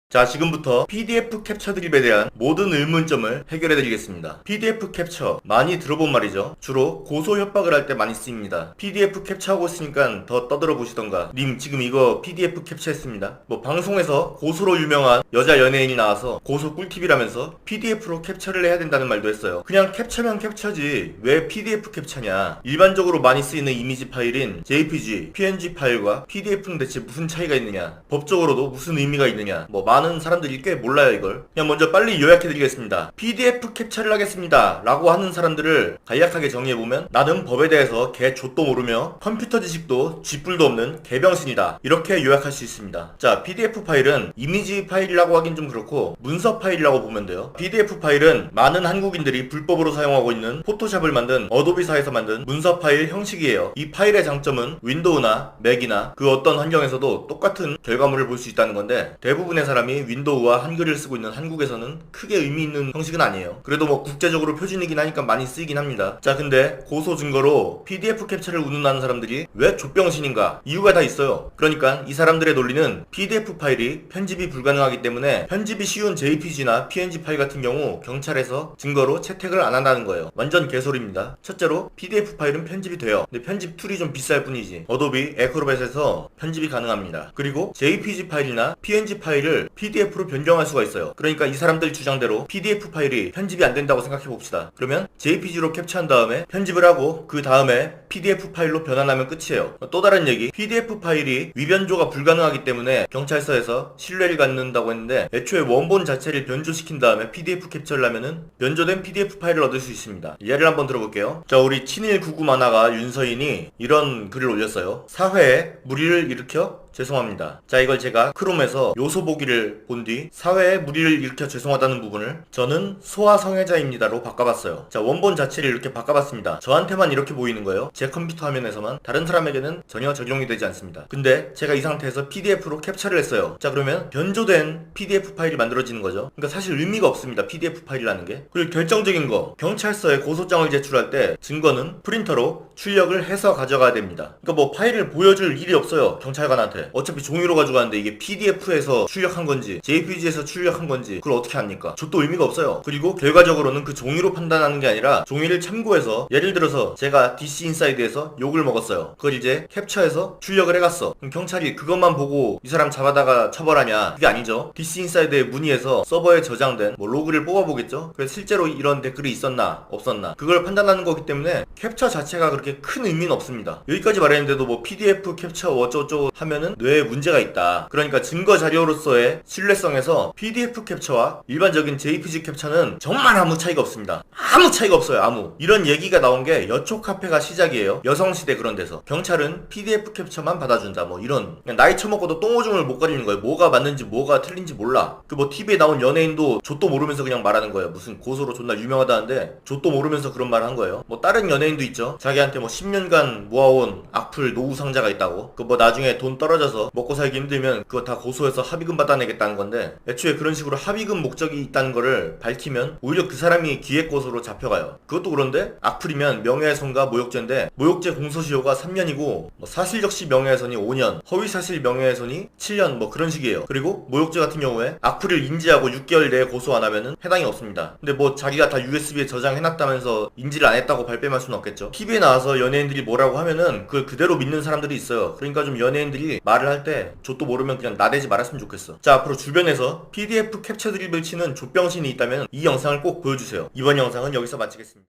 자, 지금부터 PDF 캡처 드립에 대한 모든 의문점을 해결해 드리겠습니다. PDF 캡처 많이 들어본 말이죠. 주로 고소 협박을 할 때 많이 쓰입니다. PDF 캡처하고 있으니까 더 떠들어 보시던가, 님 지금 이거 PDF 캡처했습니다. 뭐 방송에서 고소로 유명한 여자 연예인이 나와서 고소 꿀팁이라면서 PDF로 캡처를 해야 된다는 말도 했어요. 그냥 캡처면 캡처지 왜 PDF 캡처냐. 일반적으로 많이 쓰이는 이미지 파일인 JPG, PNG 파일과 PDF는 대체 무슨 차이가 있느냐, 법적으로도 무슨 의미가 있느냐, 뭐 많은 사람들이 꽤 몰라요. 이걸 그냥 먼저 빨리 요약해드리겠습니다. PDF 캡처를 하겠습니다 라고 하는 사람들을 간략하게 정리해보면, 나는 법에 대해서 개 좆도 모르며 컴퓨터 지식도 쥐뿔도 없는 개병신이다, 이렇게 요약할 수 있습니다. 자, PDF 파일은 이미지 파일이라고 하긴 좀 그렇고 문서 파일이라고 보면 돼요. PDF 파일은 많은 한국인들이 불법으로 사용하고 있는 포토샵을 만든 어도비사에서 만든 문서 파일 형식이에요. 이 파일의 장점은 윈도우나 맥이나 그 어떤 환경에서도 똑같은 결과물을 볼 수 있다는 건데, 대부분의 사람이 사람이 윈도우와 한글을 쓰고 있는 한국에서는 크게 의미 있는 형식은 아니에요. 그래도 뭐 국제적으로 표준이긴 하니까 많이 쓰이긴 합니다. 자, 근데 고소 증거로 PDF 캡처를 운운하는 사람들이 왜 족병신인가? 이유가 다 있어요. 그러니까 이 사람들의 논리는 PDF 파일이 편집이 불가능하기 때문에 편집이 쉬운 JPG나 PNG 파일 같은 경우 경찰에서 증거로 채택을 안 한다는 거예요. 완전 개소리입니다. 첫째로 PDF 파일은 편집이 돼요. 근데 편집 툴이 좀 비쌀 뿐이지 어도비 애크로벳에서 편집이 가능합니다. 그리고 JPG 파일이나 PNG 파일을 PDF로 변경할 수가 있어요. 그러니까 이 사람들 주장대로 PDF 파일이 편집이 안 된다고 생각해 봅시다. 그러면 JPG로 캡처한 다음에 편집을 하고 그 다음에 PDF 파일로 변환하면 끝이에요. 또 다른 얘기, PDF 파일이 위변조가 불가능하기 때문에 경찰서에서 신뢰를 갖는다고 했는데 애초에 원본 자체를 변조시킨 다음에 PDF 캡처를 하면은 변조된 PDF 파일을 얻을 수 있습니다. 예를 한번 들어볼게요. 자, 우리 친일99 만화가 윤서인이 이런 글을 올렸어요. 사회에 무리를 일으켜 죄송합니다. 자, 이걸 제가 크롬에서 요소 보기를 본 뒤 사회에 무리를 일으켜 죄송하다는 부분을 저는 소아성애자입니다로 바꿔봤어요. 자, 원본 자체를 이렇게 바꿔봤습니다. 저한테만 이렇게 보이는 거예요. 제 컴퓨터 화면에서만. 다른 사람에게는 전혀 적용이 되지 않습니다. 근데 제가 이 상태에서 PDF로 캡처를 했어요. 자, 그러면 변조된 PDF 파일이 만들어지는 거죠. 그러니까 사실 의미가 없습니다. PDF 파일이라는 게. 그리고 결정적인 거, 경찰서에 고소장을 제출할 때 증거는 프린터로 출력을 해서 가져가야 됩니다. 그러니까 뭐 파일을 보여줄 일이 없어요. 경찰관한테. 어차피 종이로 가져가는데 이게 PDF에서 출력한 건지 JPG에서 출력한 건지 그걸 어떻게 합니까? 저도 의미가 없어요. 그리고 결과적으로는 그 종이로 판단하는 게 아니라 종이를 참고해서 예를 들어서 제가 DC 인사이드에서 욕을 먹었어요. 그걸 이제 캡처해서 출력을 해갔어. 그럼 경찰이 그것만 보고 이 사람 잡아다가 처벌하냐? 그게 아니죠. DC 인사이드에 문의해서 서버에 저장된 뭐 로그를 뽑아보겠죠. 그래서 실제로 이런 댓글이 있었나 없었나 그걸 판단하는 거기 때문에 캡처 자체가 그렇게 큰 의미는 없습니다. 여기까지 말했는데도 뭐 PDF 캡처 어쩌고저쩌고 하면은 뇌에 문제가 있다. 그러니까 증거 자료로서의 신뢰성에서 PDF 캡처와 일반적인 JPG 캡처는 정말 아무 차이가 없습니다. 아무 차이가 없어요. 아무. 이런 얘기가 나온 게 여초 카페가 시작이에요. 여성시대 그런 데서. 경찰은 PDF 캡처만 받아준다. 뭐 이런. 그냥 나이 처먹고도 똥오줌을 못 가리는 거예요. 뭐가 맞는지 뭐가 틀린지 몰라. 그 뭐 TV에 나온 연예인도 좆도 모르면서 그냥 말하는 거예요. 무슨 고소로 존나 유명하다는데 좆도 모르면서 그런 말 한 거예요. 뭐 다른 연예인도 있죠. 자기한테 뭐 10년간 모아온 악플 노후 상자가 있다고. 그 뭐 나중에 돈 떨어져서 먹고 살기 힘들면 그거 다 고소해서 합의금 받아내겠다는 건데 애초에 그런 식으로 합의금 목적이 있다는 거를 밝히면 오히려 그 사람이 기획고소로 잡혀가요. 그것도 그런데 악플이면 명예훼손과 모욕죄인데 모욕죄 공소시효가 3년이고 뭐 사실적시 명예훼손이 5년, 허위사실 명예훼손이 7년 뭐 그런 식이에요. 그리고 모욕죄 같은 경우에 악플을 인지하고 6개월 내에 고소 안 하면은 해당이 없습니다. 근데 뭐 자기가 다 USB에 저장해놨다면서 인지를 안 했다고 발뺌할 수는 없겠죠. TV에 나와서 연예인들이 뭐라고 하면은 그걸 그대로 믿는 사람들이 있어요. 그러니까 좀 연예인들이 말을 할 때 좆도 모르면 그냥 나대지 말았으면 좋겠어. 자, 앞으로 주변에서 PDF 캡처 드립을 치는 좆병신이 있다면 이 영상을 꼭 보여주세요. 이번 영상은 여기서 마치겠습니다.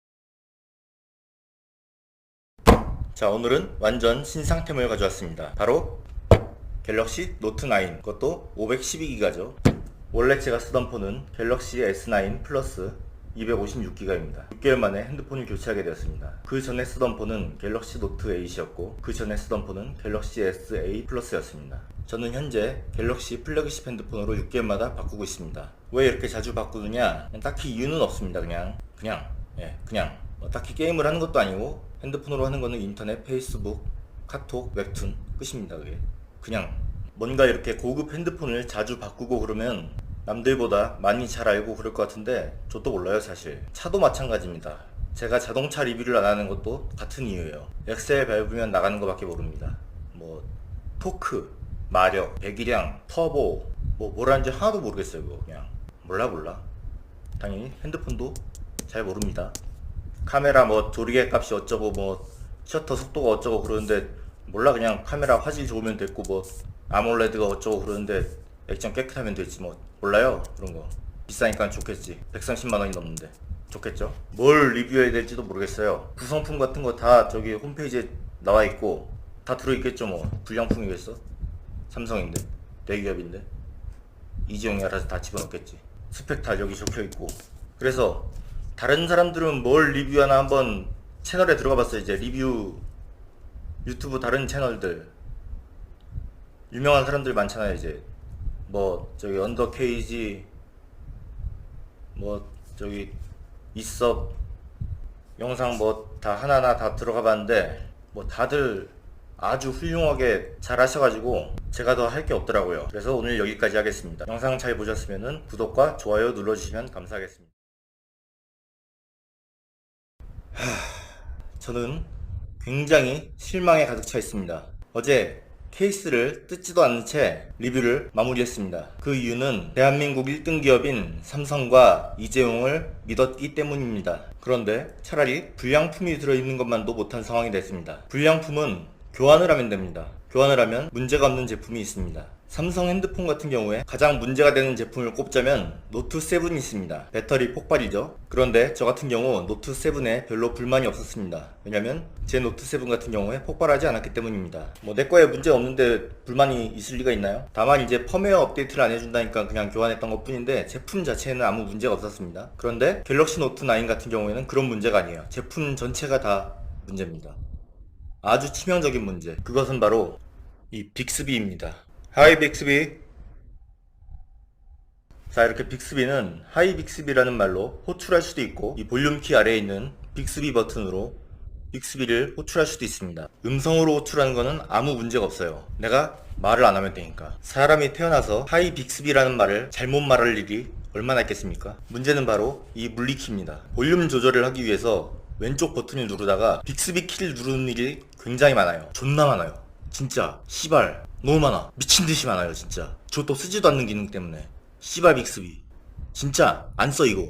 자, 오늘은 완전 신상템을 가져왔습니다. 바로 갤럭시 노트 9. 그것도 512기가죠. 원래 제가 쓰던 폰은 갤럭시 S9 플러스 256기가입니다. 6개월 만에 핸드폰을 교체하게 되었습니다. 그 전에 쓰던 폰은 갤럭시 노트 8이었고 그 전에 쓰던 폰은 갤럭시 S8 플러스였습니다. 저는 현재 갤럭시 플래그십 핸드폰으로 6개월마다 바꾸고 있습니다. 왜 이렇게 자주 바꾸느냐? 딱히 이유는 없습니다. 그냥 딱히 게임을 하는 것도 아니고 핸드폰으로 하는 거는 인터넷, 페이스북, 카톡, 웹툰 끝입니다. 그게 그냥 뭔가 이렇게 고급 핸드폰을 자주 바꾸고 그러면 남들보다 많이 잘 알고 그럴 것 같은데 저도 몰라요. 사실 차도 마찬가지입니다. 제가 자동차 리뷰를 안 하는 것도 같은 이유예요. 엑셀 밟으면 나가는 것밖에 모릅니다. 뭐 토크, 마력, 배기량, 터보 뭐라는지 하나도 모르겠어요. 그거 그냥 몰라. 당연히 핸드폰도 잘 모릅니다. 카메라 뭐 조리개 값이 어쩌고 뭐 셔터 속도가 어쩌고 그러는데 몰라. 그냥 카메라 화질 좋으면 됐고 뭐 아몰레드가 어쩌고 그러는데 액정 깨끗하면 됐지 뭐 몰라요. 그런 거 비싸니까 좋겠지. 130만원이 넘는데 좋겠죠. 뭘 리뷰해야 될지도 모르겠어요. 구성품 같은 거 다 저기 홈페이지에 나와 있고 다 들어있겠죠. 뭐 불량품이겠어? 삼성인데 대기업인데 이지용이 알아서 다 집어넣겠지. 스펙 다 여기 적혀있고. 그래서 다른 사람들은 뭘 리뷰하나 한번 채널에 들어가 봤어요. 이제 리뷰 유튜브 다른 채널들 유명한 사람들 많잖아요. 이제 뭐 저기 언더케이지 뭐 저기 있어 영상 뭐 다 하나하나 다 들어가 봤는데 뭐 다들 아주 훌륭하게 잘 하셔가지고 제가 더 할 게 없더라고요. 그래서 오늘 여기까지 하겠습니다. 영상 잘 보셨으면 구독과 좋아요 눌러주시면 감사하겠습니다. 저는 굉장히 실망에 가득 차 있습니다. 어제 케이스를 뜯지도 않은 채 리뷰를 마무리했습니다. 그 이유는 대한민국 1등 기업인 삼성과 이재용을 믿었기 때문입니다. 그런데 차라리 불량품이 들어있는 것만도 못한 상황이 됐습니다. 불량품은 교환을 하면 됩니다. 교환을 하면 문제가 없는 제품이 있습니다. 삼성 핸드폰 같은 경우에 가장 문제가 되는 제품을 꼽자면 노트7이 있습니다. 배터리 폭발이죠. 그런데 저 같은 경우 노트7에 별로 불만이 없었습니다. 왜냐면 제 노트7 같은 경우에 폭발하지 않았기 때문입니다. 뭐 내 거에 문제 없는데 불만이 있을 리가 있나요? 다만 이제 펌웨어 업데이트를 안 해준다니까 그냥 교환했던 것 뿐인데 제품 자체에는 아무 문제가 없었습니다. 그런데 갤럭시 노트9 같은 경우에는 그런 문제가 아니에요. 제품 전체가 다 문제입니다. 아주 치명적인 문제. 그것은 바로 이 빅스비입니다. 하이 빅스비. 자, 이렇게 빅스비는 하이 빅스비라는 말로 호출할 수도 있고 이 볼륨키 아래에 있는 빅스비 버튼으로 빅스비를 호출할 수도 있습니다. 음성으로 호출하는 거는 아무 문제가 없어요. 내가 말을 안 하면 되니까. 사람이 태어나서 하이 빅스비라는 말을 잘못 말할 일이 얼마나 있겠습니까? 문제는 바로 이 물리키입니다. 볼륨 조절을 하기 위해서 왼쪽 버튼을 누르다가 빅스비 키를 누르는 일이 굉장히 많아요. 존나 많아요. 진짜 씨발 너무 많아. 미친듯이 많아요 진짜. 저도 쓰지도 않는 기능 때문에. 씨발 빅스비 진짜 안 써 이거.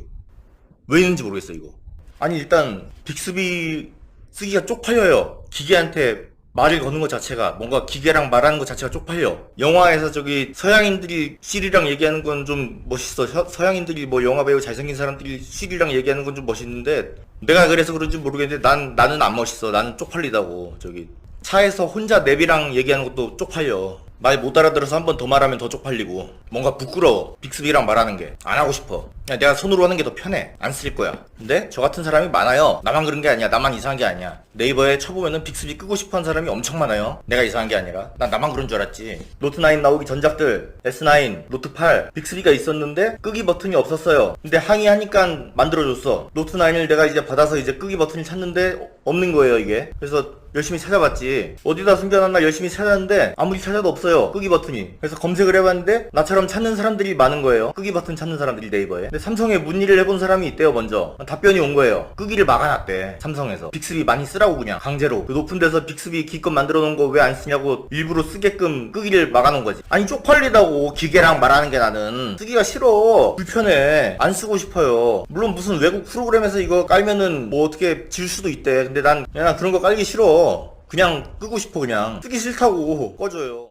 왜 있는지 모르겠어 이거. 아니 일단 빅스비 쓰기가 쪽팔려요. 기계한테 말을 거는 것 자체가, 뭔가 기계랑 말하는 것 자체가 쪽팔려. 영화에서 저기 서양인들이 시리랑 얘기하는 건 좀 멋있어. 서양인들이 뭐 영화 배우 잘생긴 사람들이 시리랑 얘기하는 건 좀 멋있는데 내가 그래서 그런지 모르겠는데 나는 안 멋있어. 나는 쪽팔리다고. 저기 차에서 혼자 내비랑 얘기하는 것도 쪽팔려. 말 못 알아들어서 한 번 더 말하면 더 쪽팔리고. 뭔가 부끄러워. 빅스비랑 말하는 게. 안 하고 싶어. 그냥 내가 손으로 하는 게 더 편해. 안 쓸 거야. 근데 저 같은 사람이 많아요. 나만 그런 게 아니야. 나만 이상한 게 아니야. 네이버에 쳐보면은 빅스비 끄고 싶어 하는 사람이 엄청 많아요. 내가 이상한 게 아니라. 난 나만 그런 줄 알았지. 노트9 나오기 전작들, S9, 노트8, 빅스비가 있었는데 끄기 버튼이 없었어요. 근데 항의하니까 만들어줬어. 노트9을 내가 이제 받아서 이제 끄기 버튼을 찾는데 없는 거예요 이게. 그래서 열심히 찾아봤지. 어디다 숨겨놨나 열심히 찾았는데 아무리 찾아도 없어요 끄기 버튼이. 그래서 검색을 해봤는데 나처럼 찾는 사람들이 많은 거예요. 끄기 버튼 찾는 사람들이 네이버에. 근데 삼성에 문의를 해본 사람이 있대요. 먼저 답변이 온 거예요. 끄기를 막아놨대 삼성에서. 빅스비 많이 쓰라고 그냥 강제로. 그 높은 데서 빅스비 기껏 만들어 놓은 거 왜 안 쓰냐고 일부러 쓰게끔 끄기를 막아놓은 거지. 아니 쪽팔리다고. 기계랑 말하는 게 나는 쓰기가 싫어. 불편해. 안 쓰고 싶어요. 물론 무슨 외국 프로그램에서 이거 깔면은 뭐 어떻게 질 수도 있대. 근데 난 그런 거 깔기 싫어. 그냥 끄고 싶어. 그냥 쓰기 싫다고 꺼줘요.